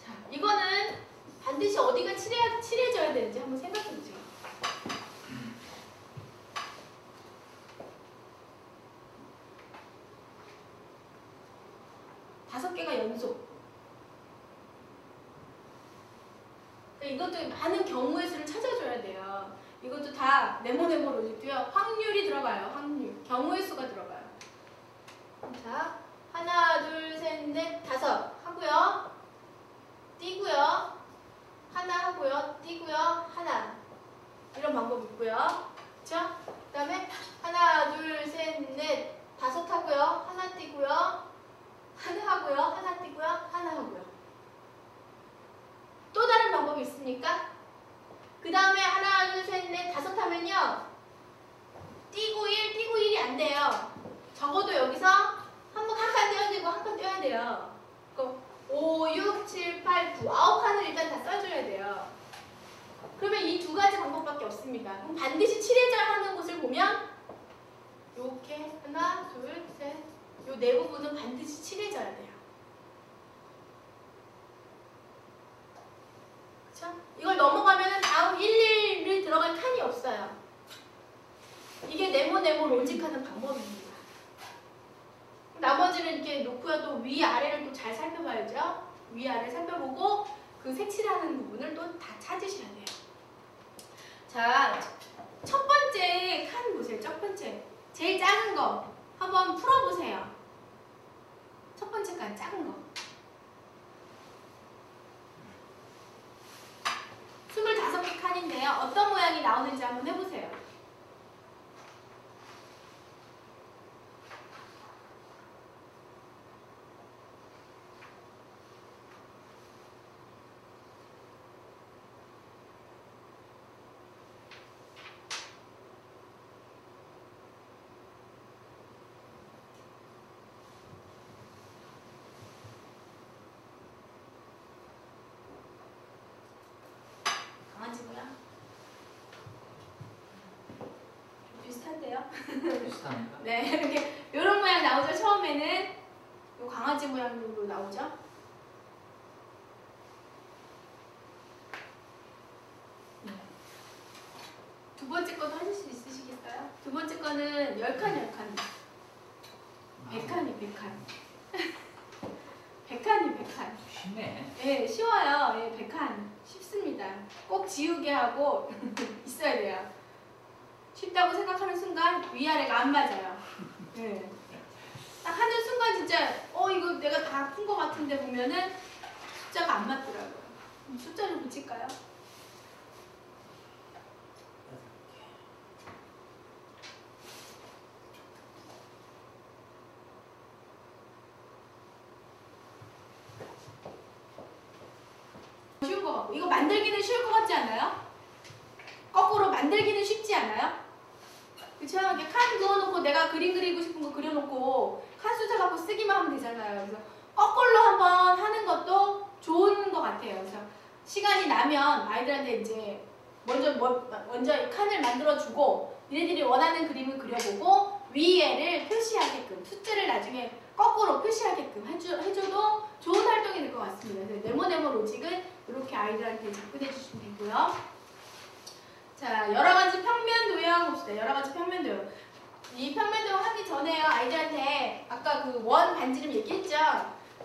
자, 이거는 반드시 어디가 칠해져야 되는지 한번 생각해 보세요. 다섯 개가 연속. 이것도 많은 경우의 수를 찾아줘야 돼요. 이것도 다 네모네모 로직도요. 확률이 들어가요. 확률. 경우의 수가 들어가요. 자, 하나, 둘, 셋, 넷, 다섯 하고요. 띄고요. 하나 하고요. 띄고요. 하나. 이런 방법 있고요. 그렇죠? 그 다음에 하나, 둘, 셋, 넷, 다섯 하고요. 하나 띄고요. 하나 하고요. 하나 띄고요. 하나 하고요. 또 다른 방법이 있습니까? 그 다음에 하나, 둘, 셋, 넷, 다섯 하면요. 띄고 1, 띄고 1이 안 돼요. 적어도 여기서 한 칸 떼어야 되고 한 칸 떼어야 돼요. 그럼 5, 6, 7, 8, 9, 9칸을 일단 다 써줘야 돼요. 그러면 이 두 가지 방법밖에 없습니다. 그럼 반드시 칠해져야 하는 곳을 보면 이렇게 하나, 둘, 셋, 요 네 부분은 반드시 칠해져야 돼요. 그쵸? 이걸 넘어가면 다음 1, 1을 들어갈 칸이 없어요. 이게 네모네모 로직하는 방법입니다. 나머지는 이렇게 놓고요. 또 위아래를 또 잘 살펴봐야죠. 위아래 살펴보고 그 색칠하는 부분을 또 다 찾으셔야 돼요. 자, 첫 번째 칸 보세요. 첫 번째. 제일 작은 거 한번 풀어보세요. 첫 번째 칸 작은 거. 25개 칸인데요. 어떤 모양이 나오는지 한번 해보세요. 강아지 모양? 비슷한데요? 비슷합니까? 네, 이렇게 이런 모양 나오죠. 처음에는 요 강아지 모양으로 나오죠. 두 두 번째 거도 하실 수 있으시겠어요? 두 번째 거는 10칸 10칸. 100칸이 100칸. 100칸이 100칸. 쉽네. 네, 쉬워요. 예, 100칸. 쉽습니다. 꼭 지우개 하고 있어야 돼요. 쉽다고 생각하는 순간 위아래가 안 맞아요. 네. 딱 하는 순간 진짜 이거 내가 다 푼 것 같은데 보면은 숫자가 안 맞더라고요. 숫자를 붙일까요? 쉬운 거 같고 이거 만들기는 쉬울 것 같지 않아요? 거꾸로 만들기는 쉽지 않아요? 그쵸? 이렇게 칸 그어놓고 내가 그림 그리고 싶은 거 그려놓고 칸 숫자 갖고 쓰기만 하면 되잖아요. 그래서 거꾸로 한번 하는 것도 좋은 것 같아요. 그래서 시간이 나면 아이들한테 이제 먼저 칸을 만들어주고 얘네들이 원하는 그림을 그려보고 위에를 표시하게끔 숫자를 나중에 거꾸로 표시하게끔 해줘도 좋은 활동이 될 것 같습니다. 그래서 네모네모 로직은 이렇게 아이들한테 접근해 주시면 되고요. 자, 여러 가지 평면 도형 봅시다. 여러 가지 평면 도형. 이 평면 도형 하기 전에요. 아이들한테 아까 그 원 반지름 얘기했죠?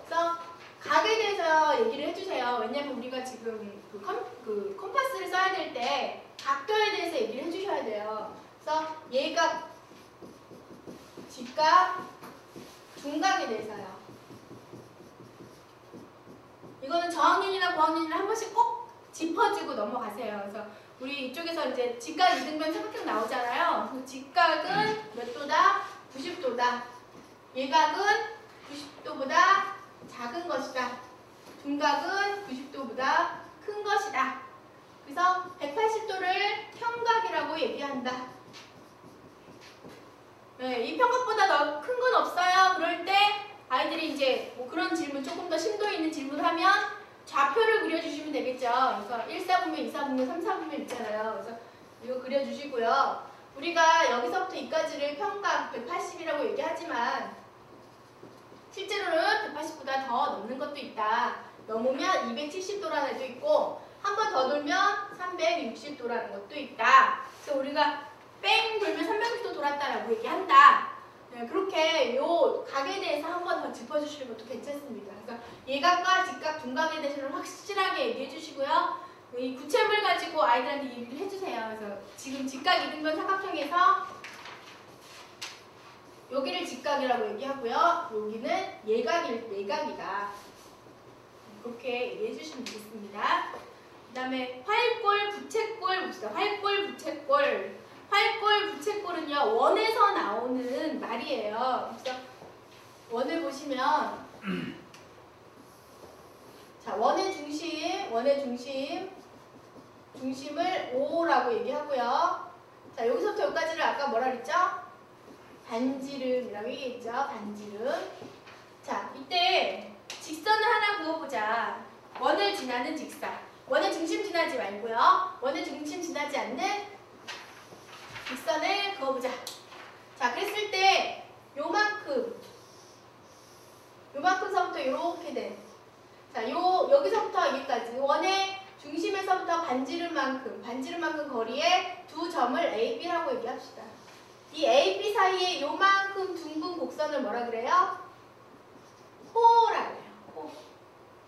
그래서 각에 대해서 얘기를 해주세요. 왜냐면 우리가 지금 그 컴파스를 써야 될 때 각도에 대해서 얘기를 해주셔야 돼요. 그래서 얘가 직각, 중각에 대해서요. 이거는 저학년이나 고학년이나 한 번씩 꼭 짚어주고 넘어가세요. 그래서 우리 이쪽에서 이제 직각 이등변 삼각형 나오잖아요. 그 직각은 몇 도다? 90도다. 예각은 90도보다 작은 것이다. 중각은 90도보다 큰 것이다. 그래서 180도를 평각이라고 얘기한다. 네, 이 평각보다 더 큰 건 없어요. 그럴 때 아이들이 이제 뭐 그런 질문, 조금 더 심도 있는 질문을 하면 좌표를 그려주시면 되겠죠. 그래서 1사분면, 2사분면, 3사분면 있잖아요. 그래서 이거 그려주시고요. 우리가 여기서부터 여기까지를 평각 180이라고 얘기하지만 실제로는 180보다 더 넘는 것도 있다. 넘으면 270도라는 애도 있고 한 번 더 돌면 360도라는 것도 있다. 그래서 우리가 뺑 돌면 360도 돌았다라고 얘기한다. 네, 그렇게 요 각에 대해서 한 번 더 짚어주시는 것도 괜찮습니다. 그래서 예각과 직각, 중각에 대해서는 확실하게 얘기해 주시고요. 이 구체물 가지고 아이들한테 얘기를 해주세요. 그래서 지금 직각 이등변 삼각형에서 여기를 직각이라고 얘기하고요. 여기는 예각이다. 그렇게 얘기해 주시면 되겠습니다. 그 다음에 활골, 부채꼴 봅시다. 활골, 부채꼴. 활골, 부채꼴은요. 원에서 나오는 말이에요. 그래서 원을 보시면 자, 원의 중심을 O라고 얘기하고요. 자, 여기서부터 여기까지를 아까 뭐라 그랬죠? 반지름이라고 얘기했죠. 반지름. 자, 이때 직선을 하나 그어보자. 원을 지나는 직선. 원의 중심 지나지 말고요. 원의 중심 지나지 않는 직선을 그어보자. 자, 그랬을 때 요만큼서부터 이렇게 된. 자, 여기서부터 여기까지 원의 중심에서부터 반지름만큼 거리에 두 점을 A, B라고 얘기합시다. 이 A, B 사이에 요만큼 둥근 곡선을 뭐라 그래요? 호라 그래요. 호.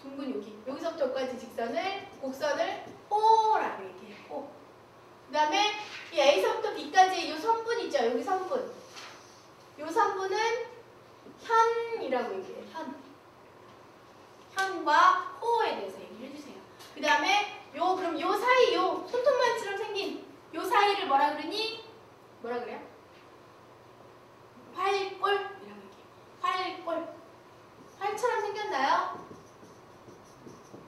둥근 여기서부터 여기까지 곡선을 호라고 얘기해요. 호. 그 다음에 이 A서부터 B까지 이 선분 있죠? 여기 선분. 이 선분은 현이라고 얘기해요. 현과 호에 대해서 얘기를 해주세요. 그 다음에 그럼 요 사이 손톱만처럼 생긴 요 사이를 뭐라 그러니? 뭐라 그래요? 활골이라고 얘기해요. 활골. 활처럼 생겼나요?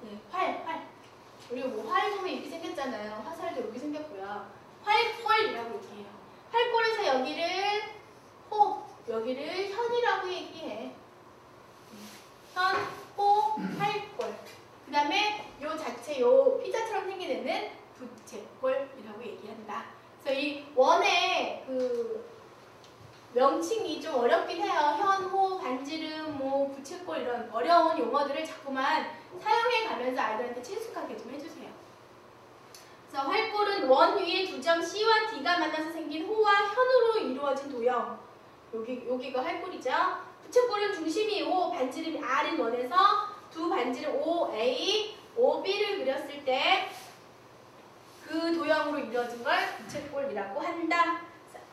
네, 활. 우리가 뭐 활 보면 이렇게 생겼잖아요. 화살도 이렇게 생겼고요. 활골이라고 얘기해요. 활골에서 여기를 호, 여기를 현이라고 얘기해. 현, 호, 활골. 그 다음에 요 자체 피자처럼 생긴 애는 부채꼴이라고 얘기한다. 그래서 이 원의 그 명칭이 좀 어렵긴 해요. 현, 호, 반지름, 뭐 부채꼴 이런 어려운 용어들을 자꾸만 사용해 가면서 아이들한테 친숙하게 좀 해주세요. 그래서 활골은 원 위에 두 지점 C와 D가 만나서 생긴 호와 현으로 이루어진 도형. 여기가 활골이죠. 부채꼴은 중심이 O, 반지름이 R인 원에서 두 반지름 OA, OB를 그렸을 때 그 도형으로 이루어진 걸 부채꼴이라고 한다.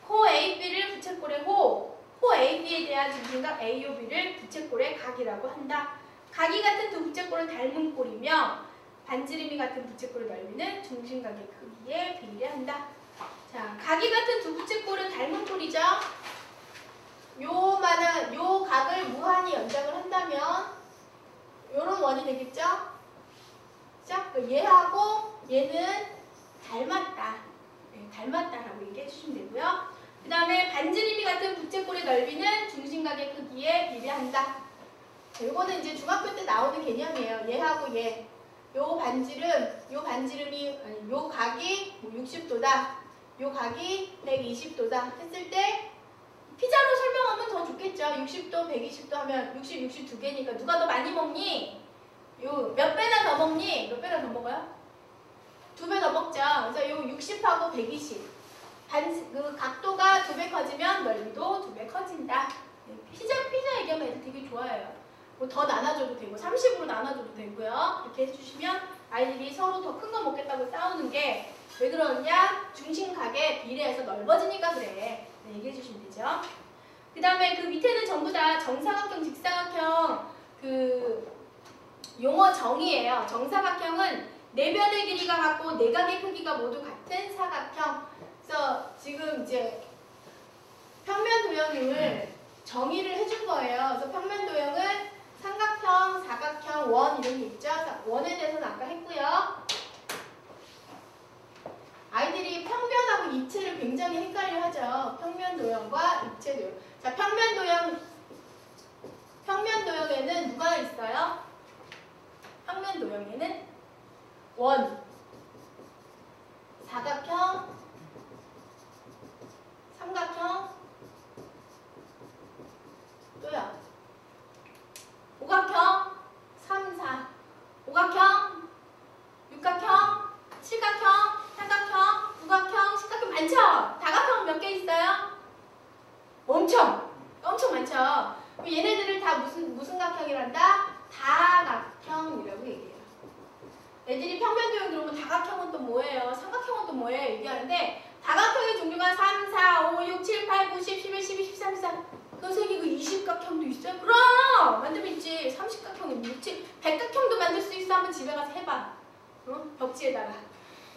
호 AB를 부채꼴의 호 AB에 대한 중심각 AOB를 부채꼴의 각이라고 한다. 각이 같은 두 부채꼴은 닮은 꼴이며 반지름이 같은 부채꼴의 넓이는 중심각의 크기에 비례한다. 자, 각이 같은 두 부채꼴은 닮은 꼴이죠. 요 각을 무한히 연장을 한다면 요런 원이 되겠죠? 자, 얘하고 얘는 닮았다. 네, 닮았다라고 얘기해 주시면 되고요. 그 다음에 반지름이 같은 부채꼴의 넓이는 중심각의 크기에 비례한다. 이거는 이제 중학교 때 나오는 개념이에요. 얘하고 얘. 요 반지름이, 아니, 요 각이 60도다. 요 각이 120도다. 했을 때, 피자로 설명하면 더 좋겠죠. 60도, 120도 하면 60 두 개니까 누가 더 많이 먹니? 요 몇 배나 더 먹니? 몇 배나 더 먹어요? 2배 더 먹죠. 그래서 요 60하고 120. 그 각도가 2배 커지면 넓이도 2배 커진다. 피자 얘기하면 애들 되게 좋아해요. 뭐 더 나눠줘도 되고 30으로 나눠줘도 되고요. 이렇게 해주시면 아이들이 서로 더 큰 거 먹겠다고 싸우는 게 왜 그러냐? 중심각에 비례해서 넓어지니까 그래. 네, 얘기해 주시면 되죠. 그 다음에 그 밑에는 전부 다 정사각형, 직사각형 그 용어 정의예요. 정사각형은 내면의 길이가 같고 내각의 크기가 모두 같은 사각형. 그래서 지금 이제 평면 도형을 정의를 해준 거예요. 그래서 평면 도형은 삼각형, 사각형, 원 이런 게 있죠. 원에 대해서는 아까 했고요. 아이들이 평면하고 입체를 굉장히 헷갈려 하죠. 평면 도형과 입체 도형. 자, 평면 도형에는 누가 있어요? 평면 도형에는 원, 사각형, 삼각형, 또요. 오각형, 3, 4, 오각형, 육각형, 칠각형, 삼각형, 구각형, 십각형 많죠? 다각형 몇 개 있어요? 엄청 많죠? 얘네들을 다 무슨 각형이란다? 다각형이라고 얘기해요. 애들이 평면 도형 들어오면 다각형은 또 뭐예요? 삼각형은 또 뭐예요? 얘기하는데 다각형의 종류가 3, 4, 5, 6, 7, 8, 9, 10, 11, 12, 13, 14 선생님 그 20각형도 있어요? 그럼! 만들면 있지. 30각형이 있지. 100각형도 만들 수 있어. 한번 집에 가서 해봐. 벽지에다가.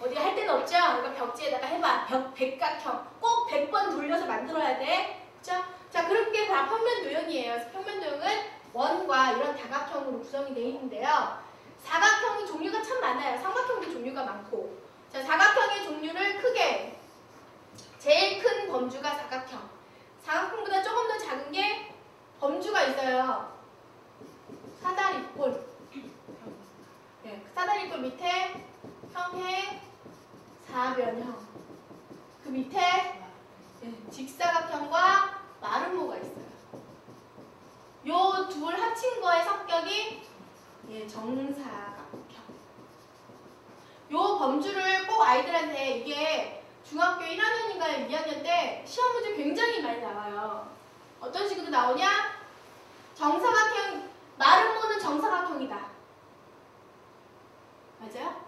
어디 할 데는 없죠? 그러니까 벽지에다가 해봐. 100각형. 꼭 100번 돌려서 만들어야 돼. 그쵸? 자, 그렇게 다 평면 도형이에요. 그래서 평면 도형은 원과 이런 다각형으로 구성이 되어 있는데요. 사각형이 종류가 참 많아요. 삼각형도 종류가 많고. 자, 사각형의 종류를 크게 제일 큰 범주가 사각형. 사각형보다 조금 더 작은 게 범주가 있어요. 사다리꼴. 네, 사다리꼴 밑에 평행, 사변형. 그 밑에 직사각형과 마름모가 있어요. 요 둘 합친 거의 성격이 정사각형. 요 범주를 꼭 아이들한테 이게 중학교 1학년인가 2학년 때 시험 문제 굉장히 많이 나와요. 어떤 식으로 나오냐? 정사각형, 마름모는 정사각형이다. 맞아요?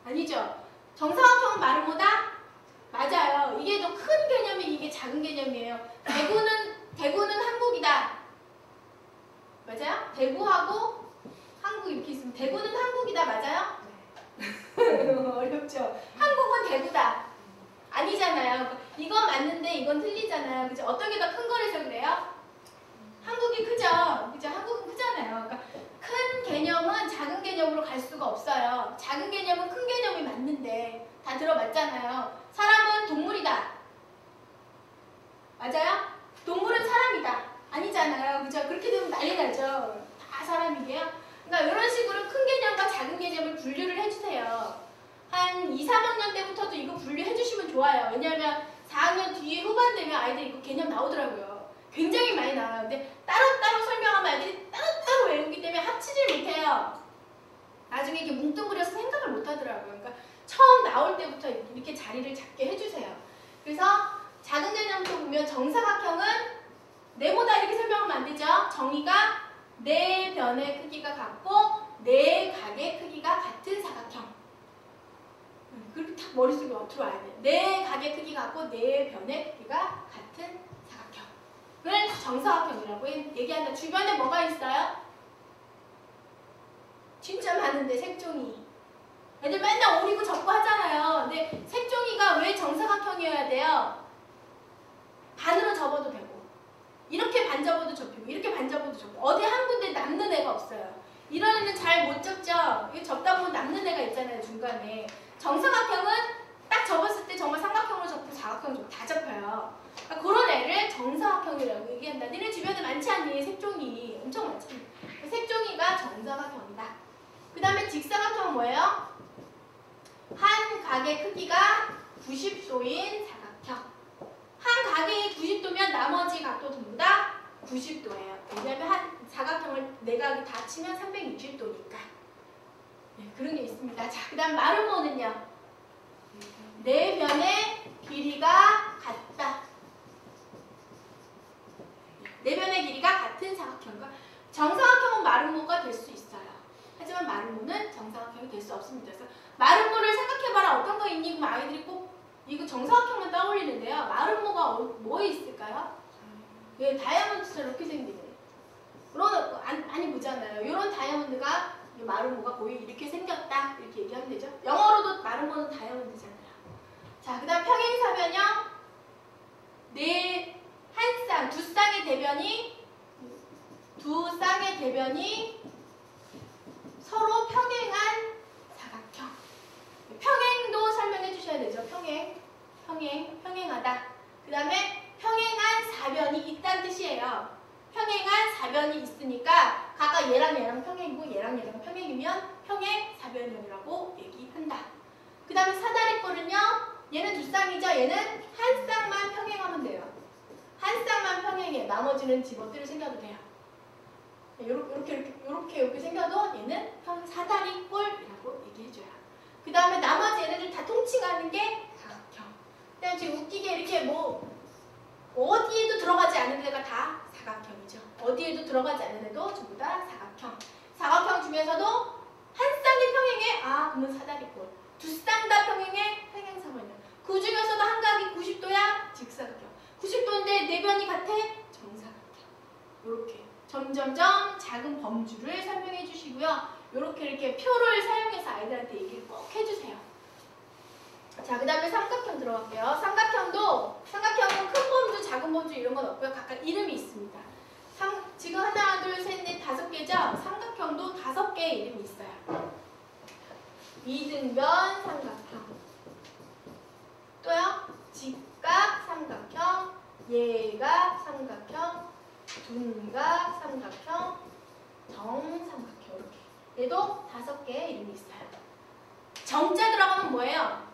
아니죠? 정사각형은 마름모다? 맞아요. 이게 더 큰 개념이 이게 작은 개념이에요. 대구는 한국이다. 맞아요? 대구하고 한국 이렇게 있으면 대구는 한국이다. 맞아요? 어렵죠? 한국은 대구다. 아니잖아요. 이건 맞는데 이건 틀리잖아요. 그죠? 어떤 게 더 큰 거라서 그래요? 한국이 크죠? 그죠? 한국은 크잖아요. 그러니까 큰 개념은 작은 개념으로 갈 수가 없어요. 작은 개념은 큰 개념이 맞는데 다 들어봤잖아요. 사람은 동물이다. 맞아요? 동물은 사람이다. 아니잖아요. 그죠? 그렇게 되면 난리 나죠. 다 사람이게요. 그러니까 이런 식으로 큰 개념과 작은 개념을 분류를 해주세요. 한 2, 3학년 때부터도 이거 분류해 주시면 좋아요. 왜냐하면 4학년 뒤에 후반 되면 아이들이 이거 개념 나오더라고요. 굉장히 많이 나와요. 근데 따로따로 설명하면 아이들이 따로따로 외우기 때문에 합치질 못해요. 나중에 이렇게 뭉뚱그려서 생각을 못 하더라고요. 그러니까 처음 나올 때부터 이렇게 자리를 잡게 해주세요. 정사각형은 네모다 이렇게 설명하면 안 되죠. 정의가 네 변의 크기가 같고 네 각의 크기가 같은 사각형. 그렇게 딱 머릿속에 들어와야 돼. 네 각의 크기가 같고 네 변의 크기가 같은 사각형을 정사각형이라고 얘기한다. 주변에 뭐가 있어요? 진짜 많은데 색종이. 애들 맨날 오리고 접고 하잖아요. 근데 색종이가 왜 정사각형이어야 돼요? 반으로 접어도 되고 이렇게 반 접어도 접히고 이렇게 반 접어도 접히고 어디 한 군데 남는 애가 없어요. 이런 애는 잘 못 접죠. 이거 접다 보면 남는 애가 있잖아요. 중간에. 정사각형은 딱 접었을 때 정말 삼각형으로 접고 사각형으로 접고 다 접혀요. 그러니까 그런 애를 정사각형이라고 얘기한다. 니네 주변에 많지 않니? 색종이 엄청 많지. 색종이가 정사각형이다. 그 다음에 직사각형은 뭐예요? 한 각의 크기가 90도인 사각형. 한 각이 90도면 나머지 각도 전부 다 90도예요. 왜냐하면 한 사각형을 네 각이 다 치면 360도니까. 네, 그런 게 있습니다. 자, 그 다음 마름모는요. 네 변의 길이가 같다. 네 변의 길이가 같은 사각형과 정사각형은 마름모가 될 수 있어요. 하지만 마름모는 정사각형이 될 수 없습니다. 그래서 마름모를 생각해봐라. 어떤 거 있니? 그럼 아이들이 꼭 이거 정사각형만 떠올리는데요. 마름모가 뭐에 있을까요? 예, 다이아몬드처럼 이렇게 생기네. 그런 많이 보잖아요. 이런 다이아몬드가 마름모가 거의 이렇게 생겼다. 이렇게 얘기하면 되죠. 영어로도 마름모는 다이아몬드잖아요. 자, 그 다음 평행사변형. 두 쌍의 대변이 서로 평행한 사각형. 평행도 설명해 주셔야 되죠. 평행하다. 그 다음에 평행한 사변이 있다는 뜻이에요. 평행한 사변이 있으니까 각각 얘랑 얘랑 평행이고 얘랑 얘랑 평행이면 평행 사변형이라고 얘기한다. 그 다음에 사다리꼴은요. 얘는 두 쌍이죠. 얘는 한 쌍만 평행하면 돼요. 한 쌍만 평행해. 나머지는 집어넣을 생겨도 돼요. 이렇게 생겨도 얘는 사다리꼴이라고 얘기해줘요. 그 다음에 나머지 얘네들 다 통칭하는 게 사각형. 그냥 지금 웃기게 이렇게 어디에도 들어가지 않는 데가 다 사각형이죠. 어디에도 들어가지 않는 데도 전부 다 사각형. 사각형 중에서도 한 쌍이 평행해? 그러면 사다리꼴. 두 쌍 다 평행해? 평행사변형. 그 중에서도 한 각이 90도야? 직사각형. 90도인데 네 변이 같아? 정사각형. 이렇게 점점점 작은 범주를 설명해 주시고요. 이렇게 표를 사용해서 아이들한테 얘기를 꼭 해주세요. 자, 그 다음에 삼각형 들어갈게요. 삼각형은 큰 범주, 작은 범주 이런 건 없고요. 각각 이름이 있습니다. 지금 하나, 둘, 셋, 넷, 5개죠? 삼각형도 5개의 이름이 있어요. 이등변 삼각형. 또요? 직각 삼각형, 예각 삼각형, 둔각 삼각형, 정삼각형. 이렇게. 얘도 5개의 이름이 있어요. 정자 들어가면 뭐예요?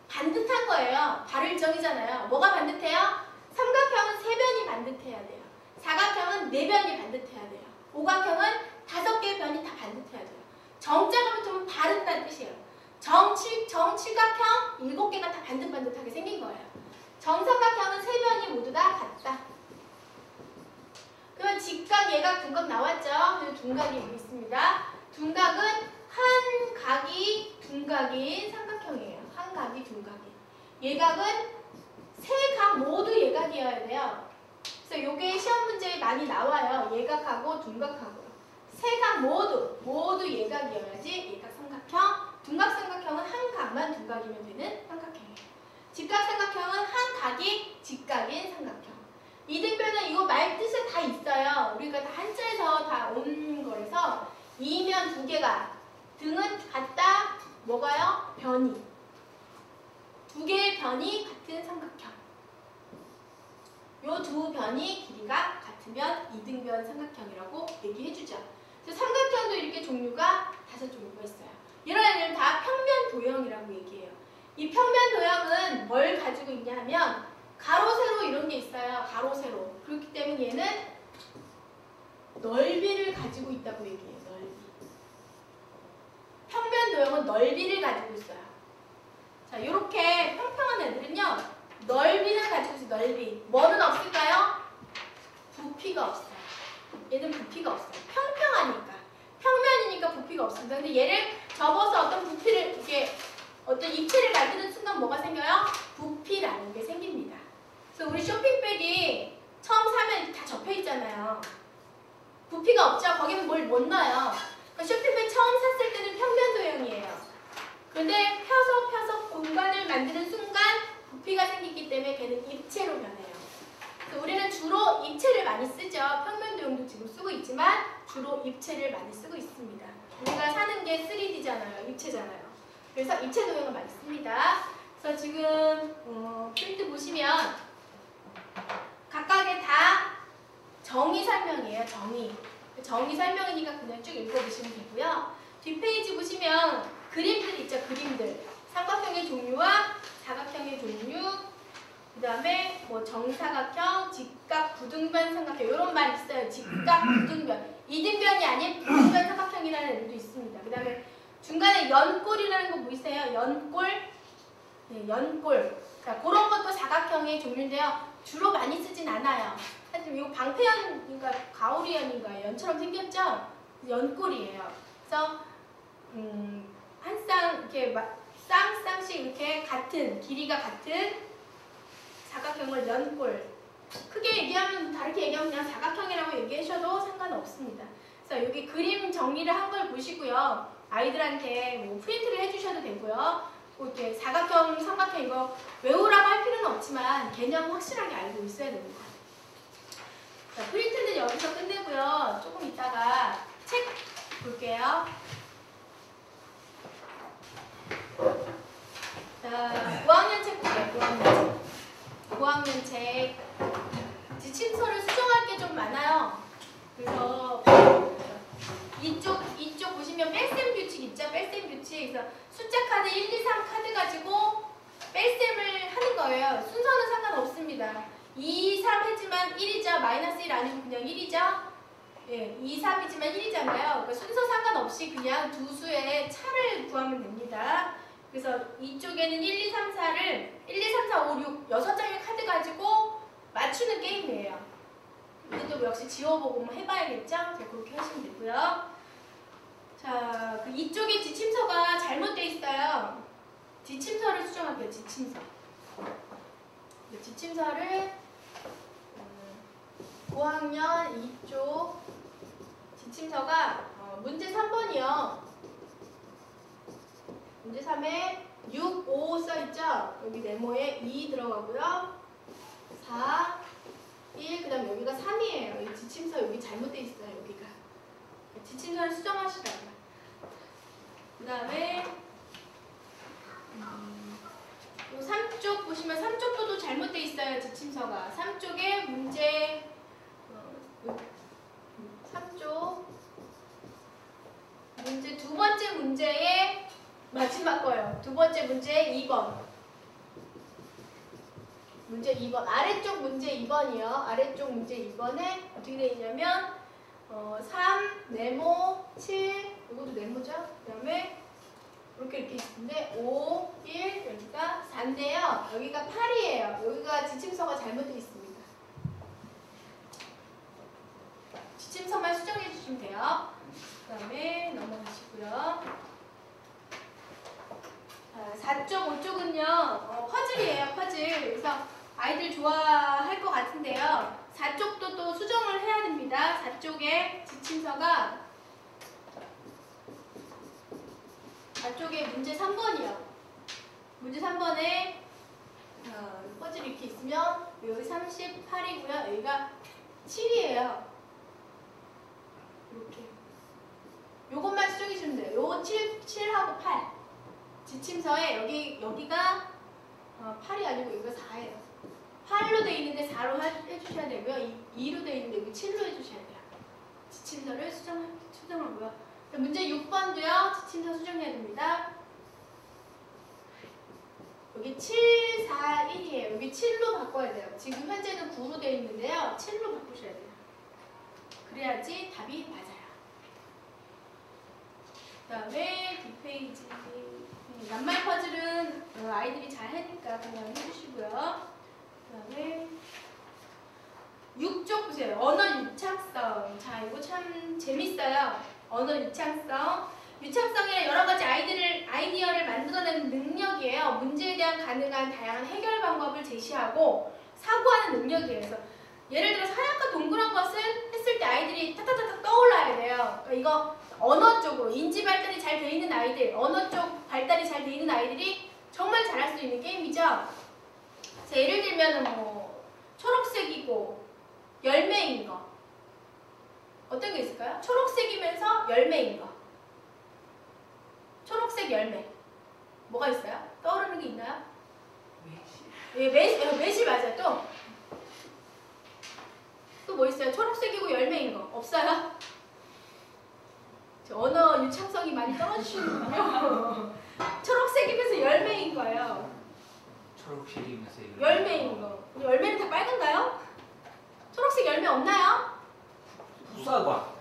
반듯한 거예요. 발을정이잖아요. 뭐가 반듯해요? 삼각형은 3변이 반듯해야 돼요. 사각형은 4변이 반듯해야 돼요. 오각형은 5개의 변이 다 반듯해야 돼요. 정자가 붙으면 바른다는 뜻이에요. 정칠각형 7개가 다 반듯반듯하게 생긴 거예요. 정삼각형은 3변이 모두 다 같다. 그러면 직각, 예각, 둔각 나왔죠? 그리고 둔각이 있습니다. 둔각은 한 각이 둔각인 삼각형이에요. 한 각이 둔각인. 예각은 3각 모두 예각이어야 돼요. 그래서 이게 시험 문제에 많이 나와요. 예각하고 둔각하고요. 3각 모두 예각이어야지 예각 삼각형. 둔각 삼각형은 한 각만 둔각이면 되는 삼각형이에요. 직각 삼각형은 한 각이 직각인 삼각형. 이등변은 이거 말 뜻에 다 있어요. 우리가 다 한자에서 다 온 거라서 이면 2개가 등은 같다. 뭐가요? 변이. 2개의 변이 같은 삼각형. 요 2변이 길이가 같으면 이등변 삼각형이라고 얘기해주죠. 그래서 삼각형도 이렇게 종류가 5종류가 있어요. 이런 애들은 다 평면 도형이라고 얘기해요. 이 평면 도형은 뭘 가지고 있냐 하면 가로, 세로 이런 게 있어요. 가로, 세로. 그렇기 때문에 얘는 넓이를 가지고 있다고 얘기해요. 넓이. 평면 도형은 넓이를 가지고 있어요. 자, 이렇게 평평한 애들은요. 넓이를 가지고 있어요. 넓이. 뭐는 없어요? 부피가 없죠. 거기는 뭘 못 넣어요. 그러니까 쇼핑백 처음 샀을 때는 평면 도형이에요. 그런데 펴서 공간을 만드는 순간 부피가 생기기 때문에 걔는 입체로 변해요. 그래서 우리는 주로 입체를 많이 쓰죠. 평면 도형도 지금 쓰고 있지만 주로 입체를 많이 쓰고 있습니다. 우리가 사는 게 3D잖아요. 입체잖아요. 그래서 입체 도형을 많이 씁니다. 그래서 지금 프린트 보시면 각각의 다 정의 설명이에요. 정의 설명이니까 그냥 쭉 읽어보시면 되고요. 뒷페이지 보시면 그림들 있죠. 그림들. 삼각형의 종류와 사각형의 종류, 그 다음에 뭐 정사각형, 직각, 부등변 삼각형 이런 말 있어요. 직각, 부등변. 이등변이 아닌 부등변 삼각형이라는 의미도 있습니다. 그 다음에 중간에 연골이라는 거 뭐 있어요? 연골. 네, 연골. 자, 그런 것도 사각형의 종류인데요. 주로 많이 쓰진 않아요. 하여튼 이거 방패연인가 가오리연인가 연처럼 생겼죠? 연골이에요. 그래서 한 쌍 이렇게 쌍씩 이렇게 같은 길이가 같은 사각형을 연골. 크게 얘기하면 다르게 얘기하면 그냥 사각형이라고 얘기하셔도 상관없습니다. 그래서 여기 그림 정리를 한 걸 보시고요. 아이들한테 뭐 프린트를 해주셔도 되고요. 이렇게 사각형, 삼각형 이거 외우라고 할 필요는 없지만 개념 확실하게 알고 있어야 됩니다. 자, 프린트는 여기서 끝내고요. 조금 이따가 책 볼게요. 자, 5학년 책 볼게요. 5학년 책. 지침서를 수정할 게 좀 많아요. 그래서 이쪽 보시면 뺄셈 규칙 있죠? 뺄셈 규칙. 그래서 숫자 카드 1, 2, 3 카드 가지고 뺄셈을 하는 거예요. 순서는 상관없습니다. 2, 3 했지만 1이죠. 마이너스 1 아니고 그냥 1이죠. 예, 2, 3이지만 1이잖아요. 그러니까 순서 상관없이 그냥 두 수의 차를 구하면 됩니다. 그래서 이쪽에는 1, 2, 3, 4를 1, 2, 3, 4, 5, 6 6장의 카드 가지고 맞추는 게임이에요. 이것도 역시 지워보고 해봐야겠죠? 자, 그렇게 하시면 되고요. 자, 그 이쪽에 지침서가 잘못되어 있어요. 지침서를 수정할게요. 지침서. 지침서를 5학년 이쪽 지침서가 문제 3번이요. 문제 3에 6, 5 써있죠? 여기 네모에 2 들어가고요. 4, 1, 그 다음에 여기가 3이에요. 이 지침서 여기 잘못되어 있어요. 여기가. 지침서를 수정하시라고요. 그 다음에 3쪽 보시면 3쪽도 잘못되어 있어요. 지침서가. 3쪽에 문제 3쪽 문제 두 번째 문제의 마지막 거예요. 두 번째 문제 2번. 문제 2번. 아래쪽 문제 2번이요. 아래쪽 문제 2번에 어떻게 되어 있냐면 3, 네모, 7, 이것도 네모죠? 그 다음에 이렇게 있는데 5, 1, 여기가 4인데요. 여기가 8이에요. 여기가 지침서가 잘못되어 있습니다. 지침서만 수정해 주시면 돼요. 그 다음에 넘어가시고요. 4쪽, 5쪽은요. 퍼즐이에요. 퍼즐. 그래서 아이들 좋아할 것 같은데요. 4쪽도 또 수정을 해야 됩니다. 4쪽에 지침서가 4쪽에 문제 3번이요. 문제 3번에 퍼즐이 이렇게 있으면 여기 38이고요. 여기가 7이에요. 이렇게. 요것만 수정해 주시면 돼요. 요거 7하고 8. 지침서에 여기가 8이 아니고 여기가 4예요. 8로 되어 있는데 4로 해주셔야 되고요. 2로 되어 있는데 여기 7로 해주셔야 돼요. 지침서를 수정하고요. 문제 6번도요. 지침서 수정해야 됩니다. 여기 7, 4, 1이에요. 여기 7로 바꿔야 돼요. 지금 현재는 9로 되어 있는데요. 7로 바꾸셔야 돼요. 그래야지 답이 맞아요. 그 다음에 뒷페이지 낱말 퍼즐은 아이들이 잘 하니까 그냥 해주시고요. 그 다음에 6쪽 보세요. 언어 유창성. 자, 이거 참 재밌어요. 언어 유창성. 유창성에 여러 가지 아이디어를 만들어내는 능력이에요. 문제에 대한 가능한 다양한 해결 방법을 제시하고 사고하는 능력이에요. 그래서 예를 들어서 하얗고 동그란 것은 했을 때 아이들이 타타타타 떠올라야 돼요. 그러니까 이거 언어 쪽으로 인지 발달이 잘 돼 있는 아이들, 언어 쪽 발달이 잘 돼 있는 아이들이 정말 잘할 수 있는 게임이죠. 자, 예를 들면은 뭐 초록색이고 열매인 거 어떤 게 있을까요? 초록색이면서 열매인 거. 초록색 열매 뭐가 있어요? 떠오르는 게 있나요? 예, 매실 맞아요. 또 뭐 있어요? 초록색이고 열매인 거 없어요? 저 언어 유창성이 많이 떨어지시는군요. 초록색이면서 열매인 거예요. 초록색이면서 열매인 거. 열매는 다 빨간가요? 초록색 열매 없나요? 푸사과.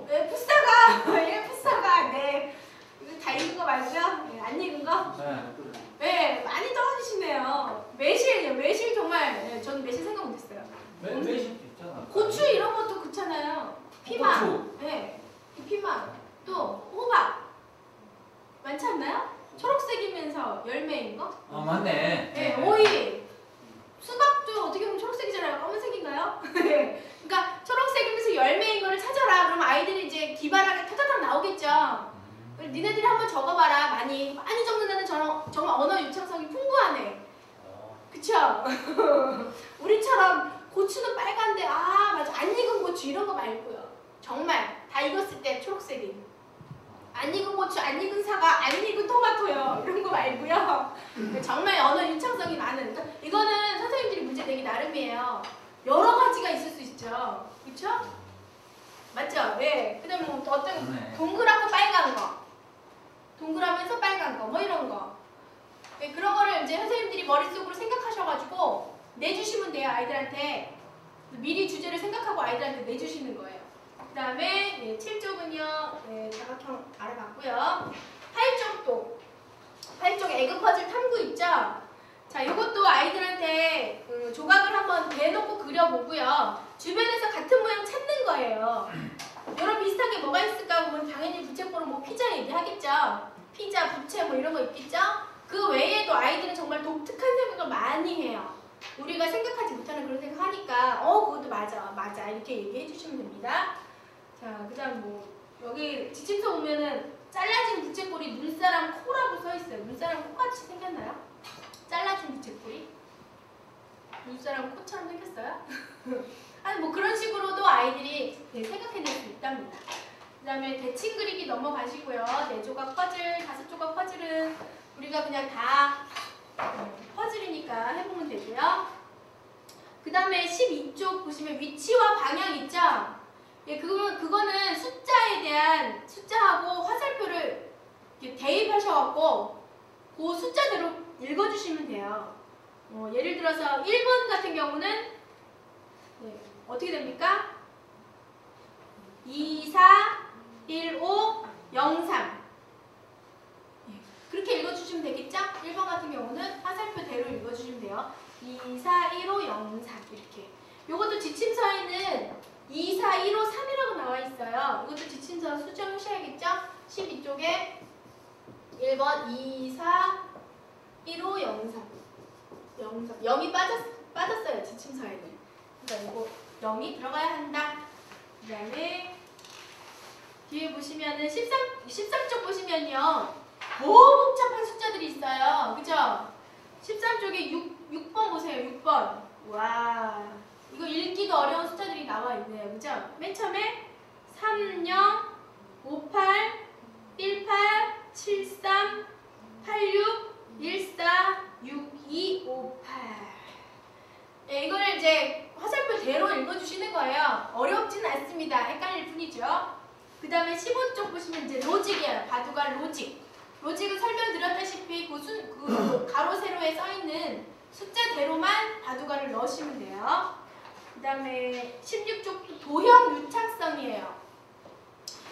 네, 풋사과. 예, 풋사과. 네. 이거 다 익은 거 맞죠? 네, 안 익은 거? 네. 네, 많이 떨어지시네요. 매실이요. 매실 정말. 네, 저는 매실 생각 못했어요. 매실도 있잖아. 고추 이런 것도 그렇잖아요. 피망. 고추. 네, 피망. 또 호박. 많지 않나요? 초록색이면서 열매인 거? 아 맞네. 네, 오이. 수박도 어떻게 보면 초록색이잖아요. 검은색인가요? 그러니까 초록색이면서 열매인 거를 찾아라. 그럼 아이들이 이제 기발하게 타다닥 나오겠죠. 니네들이 한번 적어봐라. 많이 적는 애는 정말 언어 유창성이 풍부하네. 그쵸? 우리처럼 고추는 빨간데 아 맞아 안 익은 고추 이런 거 말고요. 정말 다 익었을 때 초록색인 안 익은 고추, 안 익은 사과, 안 익은 토마토요. 이런 거 말고요. 정말 언어 유창성이 많은. 그러니까 이거는 선생님들이 문제 내기 나름이에요. 여러 가지가 있을 수 있죠. 그쵸? 맞죠? 예. 그 다음에 뭐 어떤 동그랗고 빨간 거. 동그라면서 빨간 거. 뭐 이런 거. 네, 그런 거를 이제 선생님들이 머릿속으로 생각하셔가지고 내주시면 돼요. 아이들한테. 미리 주제를 생각하고 아이들한테 내주시는 거예요. 그 다음에 네, 7쪽은요. 네, 다각형 알아봤고요. 8쪽도. 8쪽 에그 퍼즐 탐구 있죠? 자, 이것도 아이들한테 조각을 한번 대놓고 그려보고요. 주변에서 같은 모양 찾는 거예요. 이런 비슷한 게 뭐가 있을까 보면 당연히 부채꼴은 뭐 피자 얘기하겠죠. 피자, 부채 뭐 이런 거 있겠죠? 그 외에도 아이들은 정말 독특한 생각을 많이 해요. 우리가 생각하지 못하는 그런 생각 하니까 그것도 맞아 이렇게 얘기해 주시면 됩니다. 자, 그 다음 뭐 여기 지침서 보면은 잘라진 부채꼴이 눈사람 코라고 써있어요. 눈사람 코같이 생겼나요? 잘라진 부채꼴이? 눈사람 코처럼 생겼어요? 아니 뭐 그런 식으로도 아이들이 생각해낼 수 있답니다. 그 다음에 대칭 그리기 넘어가시고요. 4조각 퍼즐, 5조각 퍼즐은 우리가 그냥 다 퍼즐이니까 해보면 되고요. 그 다음에 12쪽 보시면 위치와 방향 있죠? 예, 그거는 숫자에 대한 숫자하고 화살표를 이렇게 대입하셔갖고 그 숫자대로 읽어주시면 돼요. 예를 들어서 1번 같은 경우는 네, 어떻게 됩니까? 2, 4, 1, 5, 0, 3 그렇게 읽어주시면 되겠죠? 1번 같은 경우는 화살표대로 읽어주시면 돼요. 2, 4, 1, 5, 0, 3 이렇게. 요것도 지침서에는 2, 4, 1, 5, 3이라고 나와 있어요. 이것도 지침서 수정하셔야겠죠? 12쪽에 1번 2, 4, 1, 5, 0, 3 0이 빠졌어요. 지침서에는. 그러니까 이거 0이 들어가야 한다. 그 다음에 뒤에 보시면은 13쪽 보시면요. 복잡한 숫자들이 있어요. 그죠? 13쪽에 6번 보세요. 6번. 와. 이거 읽기가 어려운 숫자들이 나와 있네요. 그죠? 맨 처음에 30, 58, 18, 73, 86, 14, 62, 58. 네, 이거를 이제 화살표대로 읽어주시는 거예요. 어렵지는 않습니다. 헷갈릴 뿐이죠. 그 다음에 15쪽 보시면 이제 로직이에요. 바둑알 로직. 로직은 설명드렸다시피 그 가로 세로에 써있는 숫자대로만 바둑알을 넣으시면 돼요. 그 다음에 16쪽도 도형 유착성이에요.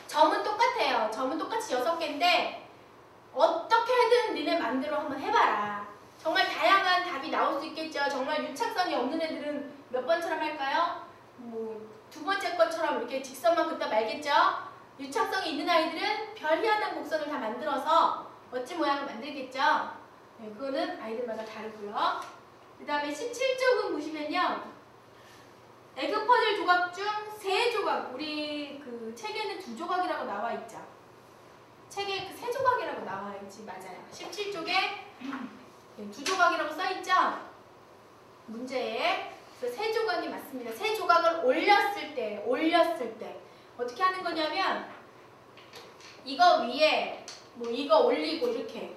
점은 똑같아요. 점은 똑같이 6개인데 어떻게든 니네 맘대로 한번 해봐라. 정말 다양한 답이 나올 수 있겠죠. 정말 유착성이 없는 애들은 몇 번처럼 할까요? 뭐 두 번째 것처럼 이렇게 직선만 긋다 말겠죠. 유착성이 있는 아이들은 별 희한한 곡선을 다 만들어서 멋진 모양을 만들겠죠. 네, 그거는 아이들마다 다르고요. 그 다음에 17쪽은 보시면요. 에그 퍼즐 조각 중 3조각, 우리 그 책에는 2조각이라고 나와 있죠. 책에 그 3조각이라고 나와 있지, 맞아요. 17쪽에 2조각이라고 써 있죠. 문제에. 그래서 3조각이 맞습니다. 3조각을 올렸을 때 어떻게 하는 거냐면 이거 위에 뭐 이거 올리고 이렇게,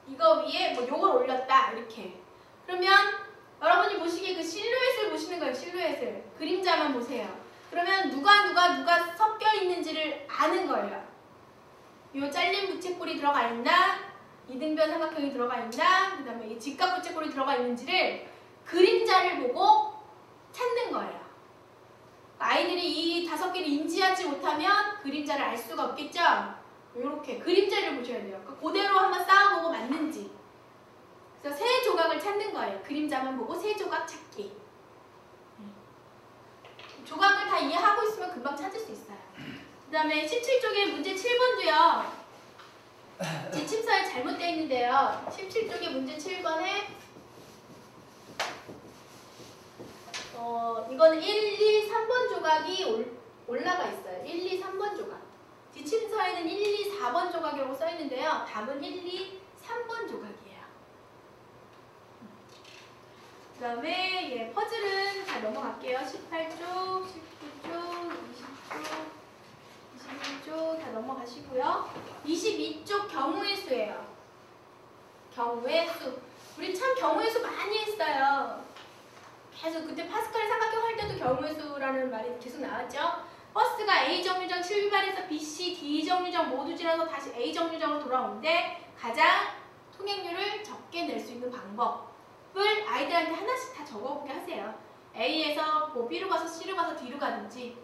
이거 위에 뭐 요걸 올렸다 이렇게. 그러면 여러분이 보시기에 그 실루엣을 보시는 거예요. 실루엣을. 그림자만 보세요. 그러면 누가 섞여 있는지를 아는 거예요. 요 잘린 부채꼴이 들어가 있나, 이등변 삼각형이 들어가 있나, 그 다음에 이 직각 부채꼴이 들어가 있는지를 그림자를 보고 찾는 거예요. 아이들이 이 5개를 인지하지 못하면 그림자를 알 수가 없겠죠? 이렇게 그림자를 보셔야 돼요. 그대로 한번 쌓아보고 맞는지. 그래서 3조각을 찾는 거예요. 그림자만 보고 3조각 찾기. 조각을 다 이해하고 있으면 금방 찾을 수 있어요. 그 다음에 17쪽에 문제 7번도요. 지침서에 잘못되어 있는데요. 17쪽에 문제 7번에 이거는 1, 2, 3번 조각이 올라가 있어요. 1, 2, 3번 조각. 지침서에는 1, 2, 4번 조각이라고 써 있는데요. 답은 1, 2, 3번 조각이에요. 그 다음에 퍼즐은 잘 넘어갈게요. 18쪽, 19쪽, 20쪽, 21쪽 다 넘어가시고요. 22쪽 경우의 수예요. 경우의 수. 우리 참 경우의 수 많이 했어요. 계속 그때 파스칼 삼각형 할 때도 경우의 수라는 말이 계속 나왔죠. 버스가 A 정류장 출발해서 B, C, D 정류장 모두 지나서 다시 A 정류장으로 돌아오는데 가장 통행료를 적게 낼 수 있는 방법을 아이들한테 하나씩 다 적어보게 하세요. A에서 뭐 B로 가서 C로 가서 D로 가든지.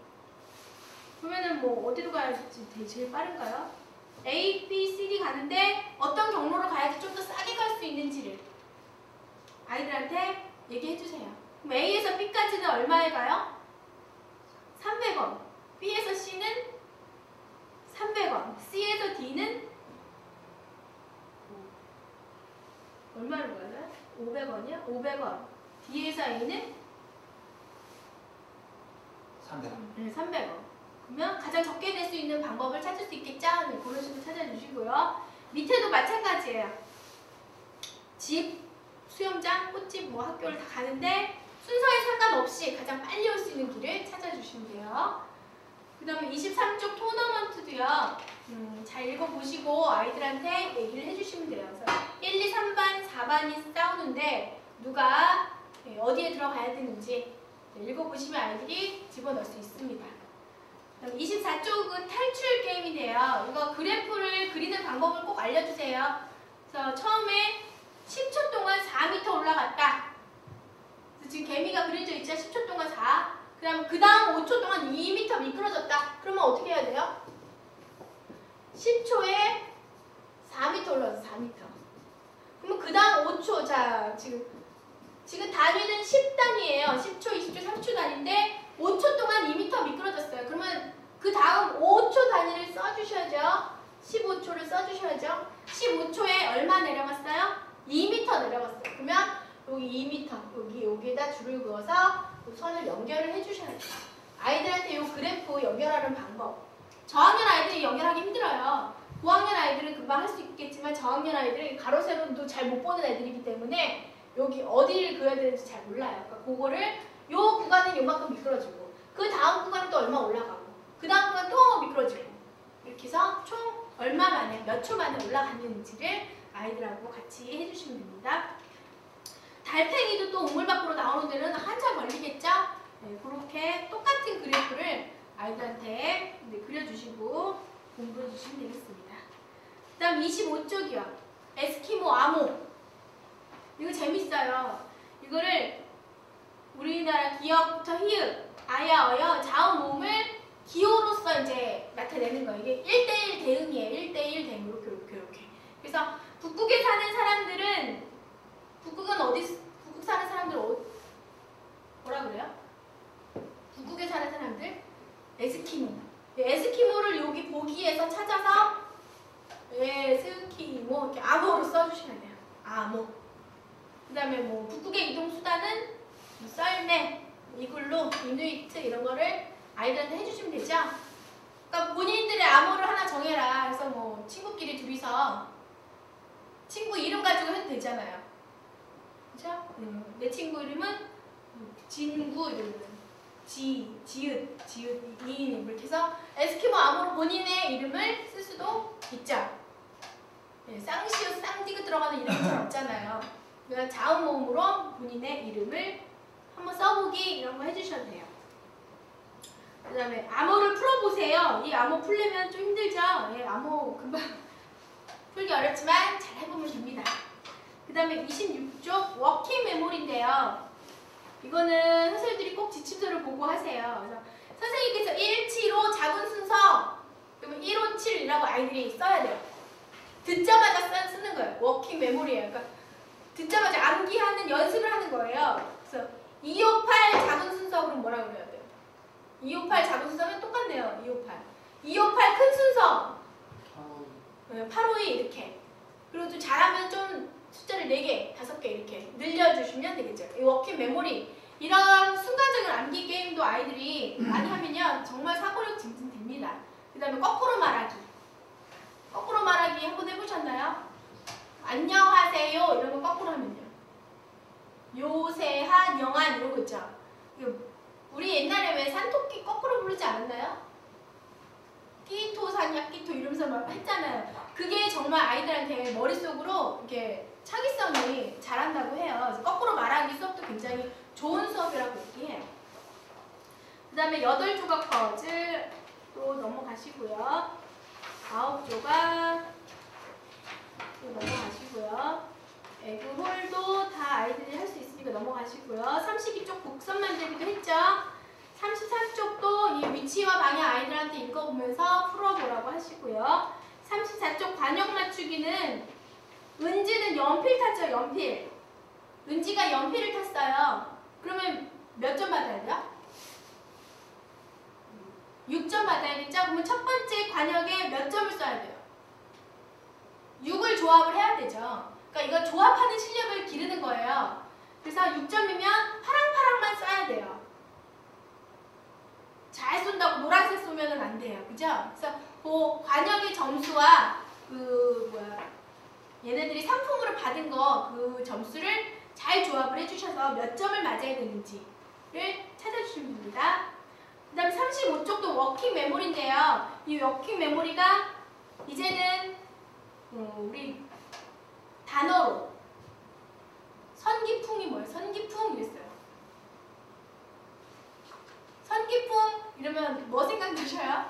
그러면은 뭐 어디로 가야지 제일 빠른가요? A, B, C, D 가는데 어떤 경로로 가야지 좀 더 싸게 갈 수 있는지를 아이들한테 얘기해 주세요. 그럼 A에서 B까지는 얼마에 가요? 300원. B에서 C는 300원. C에서 D는 얼마로 가요? 500원이요? 500원. D에서 A는 300원. 네, 300원. 그러면 가장 적게 낼 수 있는 방법을 찾을 수 있겠죠? 네, 그런 식으로 찾아주시고요. 밑에도 마찬가지예요. 집, 수영장, 꽃집, 뭐 학교를 다 가는데 순서에 상관없이 가장 빨리 올 수 있는 길을 찾아주시면 돼요. 그 다음에 23쪽 토너먼트도요. 잘 읽어보시고 아이들한테 얘기를 해주시면 돼요. 그래서 1, 2, 3반, 4반이 싸우는데 누가 어디에 들어가야 되는지 읽어보시면 아이들이 집어넣을 수 있습니다. 24쪽은 탈출 게임인데요. 이거 그래프를 그리는 방법을 꼭 알려주세요. 그래서 처음에 10초 동안 4m 올라갔다. 그래서 지금 개미가 그려져 있죠? 10초 동안 4. 그 다음 5초 동안 2m 미끄러졌다. 그러면 어떻게 해야 돼요? 10초에 4m 올라가서 4m. 그러면 그 다음 5초. 자, 지금 단위는 10단위예요. 10초, 20초, 30초 단위인데 5초 동안 2m 미끄러졌어요. 그러면 그 다음 5초 단위를 써주셔야죠. 15초를 써주셔야죠. 15초에 얼마 내려갔어요? 2m 내려갔어요. 그러면 여기 2m, 여기에다 줄을 그어서 선을 연결을 해주셔야 돼요. 아이들한테 이 그래프 연결하는 방법. 저학년 아이들이 연결하기 힘들어요. 고학년 아이들은 금방 할 수 있겠지만 저학년 아이들은 가로 세로도 잘 못 보는 애들이기 때문에 여기 어디를 그어야 되는지 잘 몰라요. 그러니까 그거를 요 구간은 요만큼 미끄러지고 그 다음 구간은 또 얼마 올라가고 그 다음 구간 또 미끄러지고 이렇게 해서 총 얼마 만에 몇 초 만에 올라갔는지를 아이들하고 같이 해주시면 됩니다. 달팽이도 또 우물 밖으로 나오는 데는 한참 걸리겠죠? 네, 그렇게 똑같은 그래프를 아이들한테 그려주시고 공부해 주시면 되겠습니다. 그 다음 25쪽이요. 에스키모 아모. 이거 재밌어요. 이거를 우리나라 기역부터 히읗, 아야, 어여, 자음, 모음을 기호로서 이제 나타내는 거예요. 이게 1대1 대응이에요. 1대1 대응. 이렇게. 그래서 북극에 사는 사람들은 북극 사는 사람들 뭐라 그래요? 북극에 사는 사람들? 에스키모. 에스키모를 여기 보기에서 찾아서 에스키모 이렇게 암호로 써주시면 돼요. 암호. 그 다음에 뭐 북극의 이동 수단은 썰매, 이글루, 이누이트 이런 거를 아이들한테 해주시면 되죠. 그러니까 본인들의 암호를 하나 정해라. 그래서 뭐 친구끼리 둘이서 친구 이름 가지고 해도 되잖아요. 그죠? 내 친구 이름은 진구 이러면 지읒 이인 이렇게 해서 에스키모 암호로 본인의 이름을 쓸 수도 있죠. 네, 쌍시옷 쌍디귿 들어가는 이름이 잘 없잖아요. 그러니까 자음 모음으로 본인의 이름을 한번 써보기 이런 거 해주셔도 돼요. 그 다음에 암호를 풀어보세요. 이 암호 풀려면 좀 힘들죠? 예, 암호 금방 풀기 어렵지만 잘 해보면 됩니다. 그 다음에 26쪽 워킹 메모리인데요. 이거는 선생님들이 꼭 지침서를 보고 하세요. 그래서 선생님께서 175 작은 순서 그러면 157이라고 아이들이 써야 돼요. 듣자마자 쓰는 거예요. 워킹 메모리예요. 그러니까 듣자마자 암기하는 연습을 하는 거예요. 그래서 258 작은 순서 그럼 뭐라 그래야 돼요? 258 작은 순서면 똑같네요. 258 큰 순서 852 이렇게. 그리고 좀 잘하면 좀 숫자를 4개, 5개 이렇게 늘려주시면 되겠죠. 이 워킹 메모리 이런 순간적인 암기 게임도 아이들이 많이 하면요 정말 사고력 증진됩니다. 그 다음에 거꾸로 말하기. 거꾸로 말하기 한번 해보셨나요? 안녕하세요 이런 거 거꾸로 하면요. 요세한 영한 이런 거 있죠. 우리 옛날에 왜 산토끼 거꾸로 부르지 않았나요? 끼토 산약 끼토 이러면서 막 했잖아요. 그게 정말 아이들한테 머릿속으로 이렇게 창의성이 자란다고 해요. 그래서 거꾸로 말하기 수업도 굉장히 좋은 수업이라고 얘기해요. 그 다음에 8조각 퍼즐로 넘어가시고요. 9조각 또 넘어가시고요. 에그홀도 다 아이들이 할 수 있으니까 넘어가시고요. 32쪽 곡선 만들기도 했죠. 33쪽도 이 위치와 방향 아이들한테 읽어보면서 풀어보라고 하시고요. 34쪽 관역 맞추기는 은지는 연필 탔죠. 연필. 은지가 연필을 탔어요. 그러면 몇 점 받아야 돼요? 6점 받아야겠죠? 그러면 첫 번째 관역에 몇 점을 써야 돼요? 6을 조합을 해야 되죠. 그러니까 이거 조합하는 실력을 기르는 거예요. 그래서 6점이면 파랑파랑만 써야 돼요. 잘 쏜다고 노란색 쏘면은 안 돼요. 그죠? 그래서 그 관역의 점수와 얘네들이 상품으로 받은 거 그 점수를 잘 조합을 해주셔서 몇 점을 맞아야 되는지를 찾아주시면 됩니다. 그 다음에 35쪽도 워킹 메모리인데요. 이 워킹 메모리가 이제는 우리 단어로 선기풍이 뭐예요? 선기풍 이랬어요. 선기풍 이러면 뭐 생각나셔요?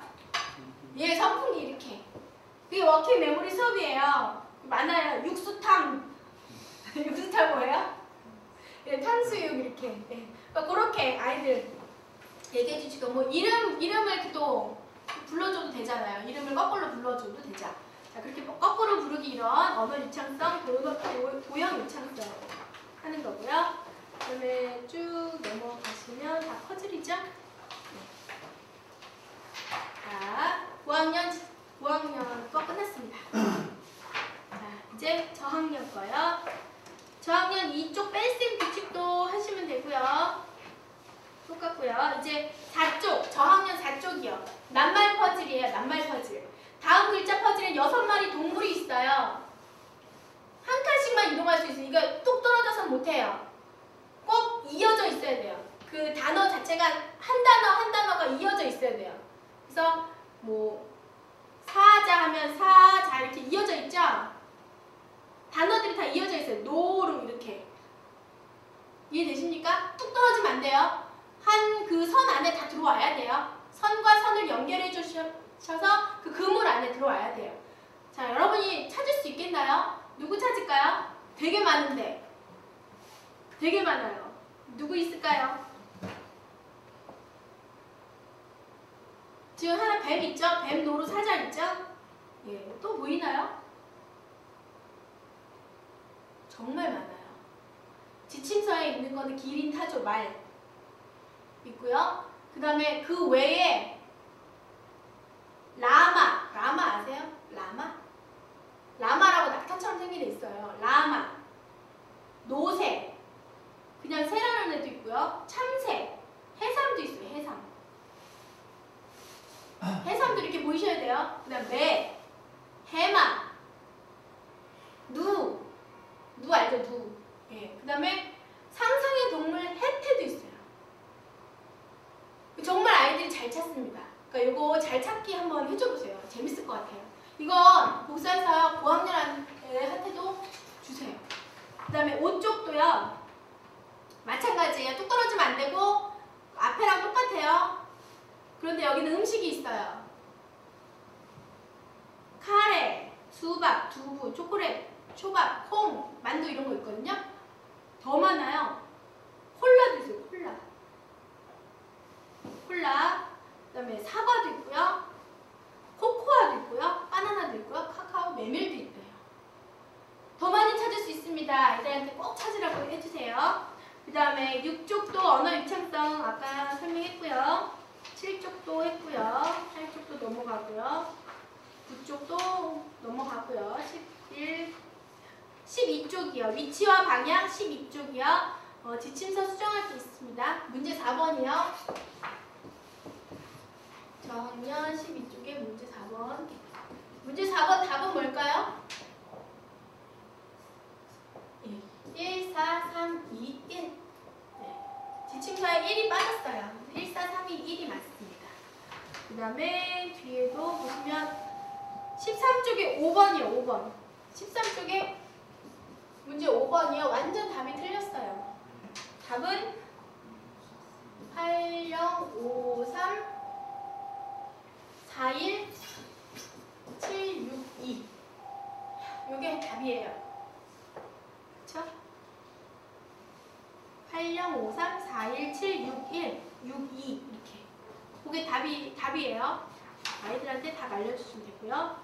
예, 선풍기 이렇게. 그게 워킹 메모리 수업이에요. 많아요. 육수탕. 육수탕 뭐예요? 예, 탕수육 이렇게. 예. 그러니까 그렇게 아이들 얘기해 주시고 뭐 이름을 이렇게 또 불러줘도 되잖아요. 이름을 거꾸로 불러줘도 되죠. 자, 그렇게 거꾸로 부르기 이런 언어 유창성, 도형 유창성 하는 거고요. 그다음에 쭉 넘어가시면 다 퍼즐이죠. 자, 5학년 거 끝났습니다. 자, 이제 저학년 거요. 저학년 이쪽 뺄셈 규칙도 하시면 되고요. 똑같고요. 이제 4쪽, 저학년 4쪽이요. 낱말 퍼즐이에요. 낱말 퍼즐. 다음 글자 퍼즐엔 6마리 동물이 있어요. 한 칸씩만 이동할 수 있어요. 이거 뚝 떨어져서 못해요. 꼭 이어져 있어야 돼요. 그 단어 자체가 한 단어 한 단어가 이어져 있어야 돼요. 그래서 뭐 사자 하면 사자 이렇게 이어져 있죠? 단어들이 다 이어져 있어요. 노루 이렇게. 이해되십니까? 뚝 떨어지면 안 돼요. 한 그 선 안에 다 들어와야 돼요. 선과 선을 연결해 주셔서 그 그물 안에 들어와야 돼요. 자, 여러분이 찾을 수 있겠나요? 누구 찾을까요? 되게 많은데. 되게 많아요. 누구 있을까요? 지금 하나 뱀 있죠? 뱀, 노루, 사자 있죠? 예, 또 보이나요? 정말 많아요. 지침서에 있는 거는 기린, 타조, 말 있고요. 그 다음에 그 외에 라마 아세요? 라마라고 낙타처럼 생긴 애 있어요. 라마, 노새, 그냥 새라는 애도 있고요. 참새, 이렇게 보이셔야 돼요. 그 다음 매, 해마, 누 알죠? 누. 예. 그 다음에 상상의 동물 해태도 있어요. 정말 아이들이 잘 찾습니다. 그러니까 이거 잘 찾기 한번 해줘보세요. 재밌을 것 같아요. 이건 복사해서 고학년한테도 주세요. 그 다음에 옷 쪽도요. 마찬가지예요. 뚝 떨어지면 안 되고 앞에랑 똑같아요. 그런데 여기는 음식이 있어요. 카레, 수박, 두부, 초콜릿, 초밥, 콩, 만두 이런 거 있거든요. 더 많아요. 콜라도 있어요. 콜라. 그 다음에 사과도 있고요. 코코아도 있고요. 바나나도 있고요. 카카오, 메밀도 있대요. 더 많이 찾을 수 있습니다. 아이들한테 꼭 찾으라고 해주세요. 그 다음에 6쪽도 언어 유창성 아까 설명했고요. 7쪽도 했고요. 8쪽도 넘어가고요. 9쪽도 넘어가고요. 12쪽이요. 위치와 방향 12쪽이요. 지침서 수정할 게 있습니다. 문제 4번이요. 저학년 12쪽에 문제 4번. 문제 4번 답은 뭘까요? 1, 4, 3, 2, 1. 네. 지침서에 1이 빠졌어요. 1, 4, 3, 2, 1이 맞습니다. 그 다음에 뒤에도 보시면 13쪽에 5번이요. 5번. 13쪽에 문제 5번이요. 완전 답이 틀렸어요. 답은 8053 41 762. 요게 답이에요. 그쵸? 8053 41 761 62 이렇게. 그게 답이에요. 아이들한테 답 알려주시면 되고요.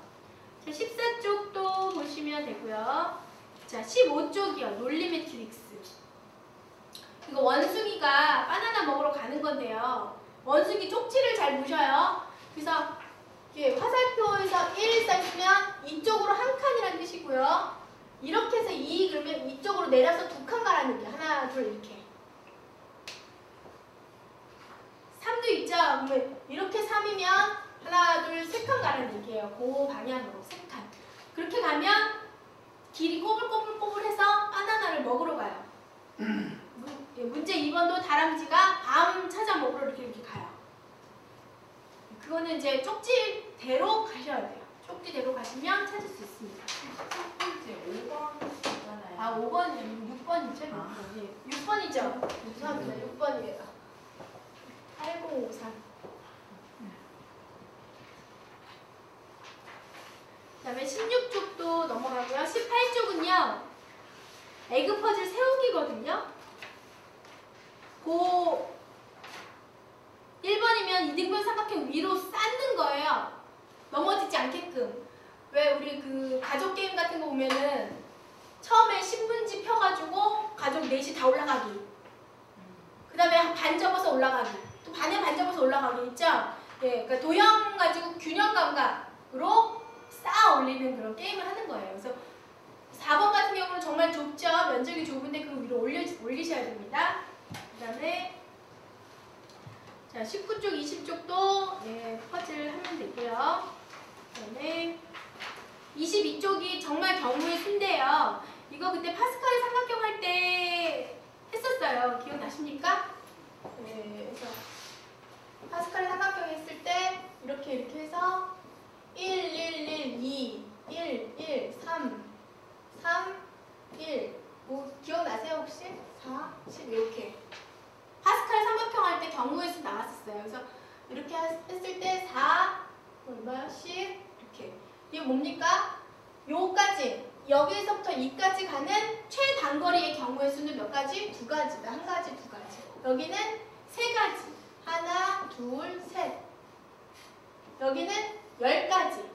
자, 14쪽도 보시면 되고요. 자, 15쪽이요. 논리 매트릭스. 이거 원숭이가 바나나 먹으러 가는 건데요. 원숭이 쪽지를 잘 보셔요. 그래서 화살표에서 1 써있으면 이쪽으로 한 칸이라는 뜻이고요. 이렇게 해서 2 그러면 이쪽으로 내려서 2칸 가라는 얘기예요. 하나, 둘 이렇게. 3도 있죠? 그러면 이렇게 3이면 하나, 둘, 3칸 가라는 얘기예요. 그 방향으로 3칸. 그렇게 가면 길이 꼬불꼬불꼬불해서 바나나를 먹으러 가요. 문제 2번도 다람쥐가 밤 찾아 먹으러 이렇게 가요. 그거는 이제 쪽지대로 가셔야 돼요. 쪽지대로 가시면 찾을 수 있습니다. 첫 번째 5번 있잖아요. 아, 5번이 6번이죠? 아. 6번이죠? 죄송합니다. 6번이에요. 8053. 그 다음에 16쪽도 넘어가고요. 18쪽은요. 에그 퍼즐 세우기거든요. 고 1번이면 이등변 삼각형 위로 쌓는 거예요. 넘어지지 않게끔. 왜 우리 그 가족 게임 같은 거 보면은 처음에 신문지 펴가지고 가족 넷이 다 올라가기. 그 다음에 반 접어서 올라가기. 또 반에 반 접어서 올라가기 있죠? 예, 그러니까 도형 가지고 균형 감각으로 쌓아 올리는 그런 게임을 하는 거예요. 그래서 4번 같은 경우는 정말 좁죠? 면적이 좁은데 그 위로 올리셔야 됩니다. 그 다음에 자, 19쪽, 20쪽도 예, 퍼즐 하면 되고요. 그 다음에 22쪽이 정말 경우의 수인데요. 이거 그때 파스칼의 삼각형 할 때 했었어요. 기억나십니까? 네, 그래서 파스칼의 삼각형 했을 때 이렇게 해서 1, 1, 1, 2, 1, 1, 3, 3, 1. 뭐 기억나세요 혹시? 4, 10 이렇게. 파스칼 삼각형 할 때 경우의 수 나왔었어요. 그래서 이렇게 했을 때 4, 얼마요? 10 이렇게. 이게 뭡니까? 요까지 여기에서부터 이까지 가는 최단거리의 경우의 수는 몇 가지? 2가지다. 한 가지, 2가지. 여기는 3가지. 하나, 둘, 셋. 여기는 10가지.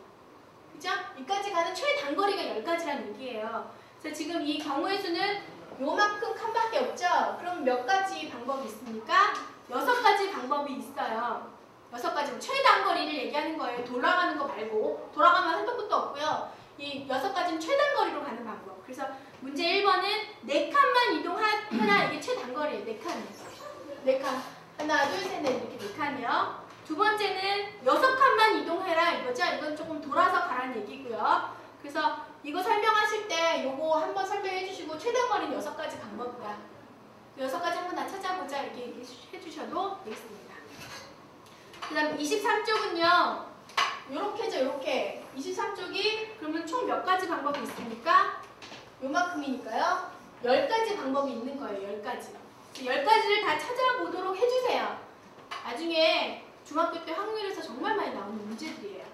그죠? 이까지 가는 최단거리가 10가지라는 얘기예요. 그래서 지금 이 경우의 수는 요만큼 칸밖에 없죠? 그럼 몇 가지 방법이 있습니까? 6가지 방법이 있어요. 6가지. 최단거리를 얘기하는 거예요. 돌아가는 거 말고. 돌아가면 한도 끝도 없고요. 이 6가지는 최단거리로 가는 방법. 그래서 문제 1번은 4칸만 이동하나 이게 최단거리예요. 4칸. 4칸. 하나, 둘, 셋, 넷 이렇게 4칸이요. 두 번째는 6칸만 이동해라 이거죠. 이건 조금 돌아서 가라는 얘기고요. 그래서 이거 설명하실 때 요거 한번 설명해 주시고 최대 거리는 6가지 방법이다. 6가지 한번 다 찾아보자 이렇게 얘기해 주셔도 되겠습니다. 그 다음 23쪽은요. 요렇게죠. 요렇게 23쪽이 그러면 총 몇 가지 방법이 있습니까? 요만큼이니까요. 10가지 방법이 있는 거예요. 10가지. 10가지를 다 찾아보도록 해주세요. 나중에 중학교 때 확률에서 정말 많이 나오는 문제들이에요.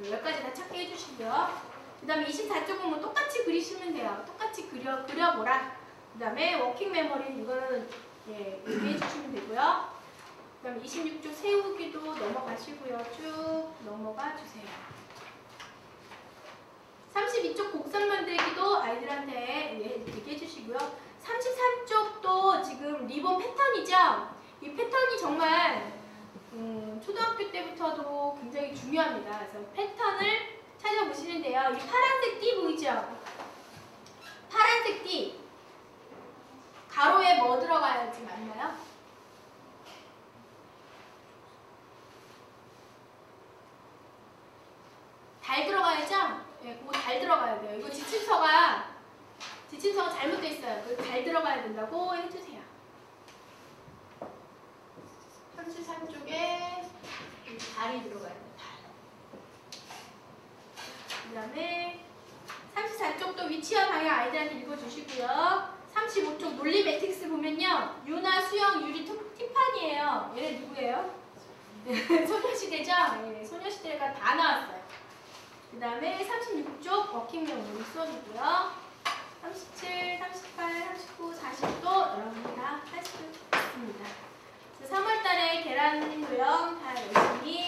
10가지 다 찾게 해주시고요. 그 다음에 24쪽은 뭐 똑같이 그리시면 돼요. 똑같이 그려보라. 그 다음에 워킹 메모리 이거는 얘기해 주시면 되고요. 그 다음에 26쪽 세우기도 넘어가시고요. 쭉 넘어가 주세요. 32쪽 곡선 만들기도 아이들한테 얘기해 주시고요. 33쪽도 지금 리본 패턴이죠. 이 패턴이 정말 초등학교 때부터도 굉장히 중요합니다. 그래서 패턴을 찾아보시는데요. 이 파란색 띠 보이죠? 파란색 띠 가로에 뭐 들어가야지 맞나요? 달 들어가야죠? 네, 그거 달 들어가야 돼요. 이거 지침서가 잘못되어 있어요. 그거 달 들어가야 된다고 해주세요. 33쪽에 달이 들어가야 돼요. 달. 그 다음에 34쪽도 위치와 방향 아이들한테 읽어주시고요. 35쪽 논리 매트릭스 보면요. 유나, 수영, 유리, 티파니예요. 얘네 누구예요? 소녀시대죠? 네, 소녀시대가 다 나왔어요. 그 다음에 36쪽 워킹 메모리 수업이고요. 37, 38, 39, 40도 여러분이 다 할 수 있습니다. 3월달에 계란 도형 다 열심히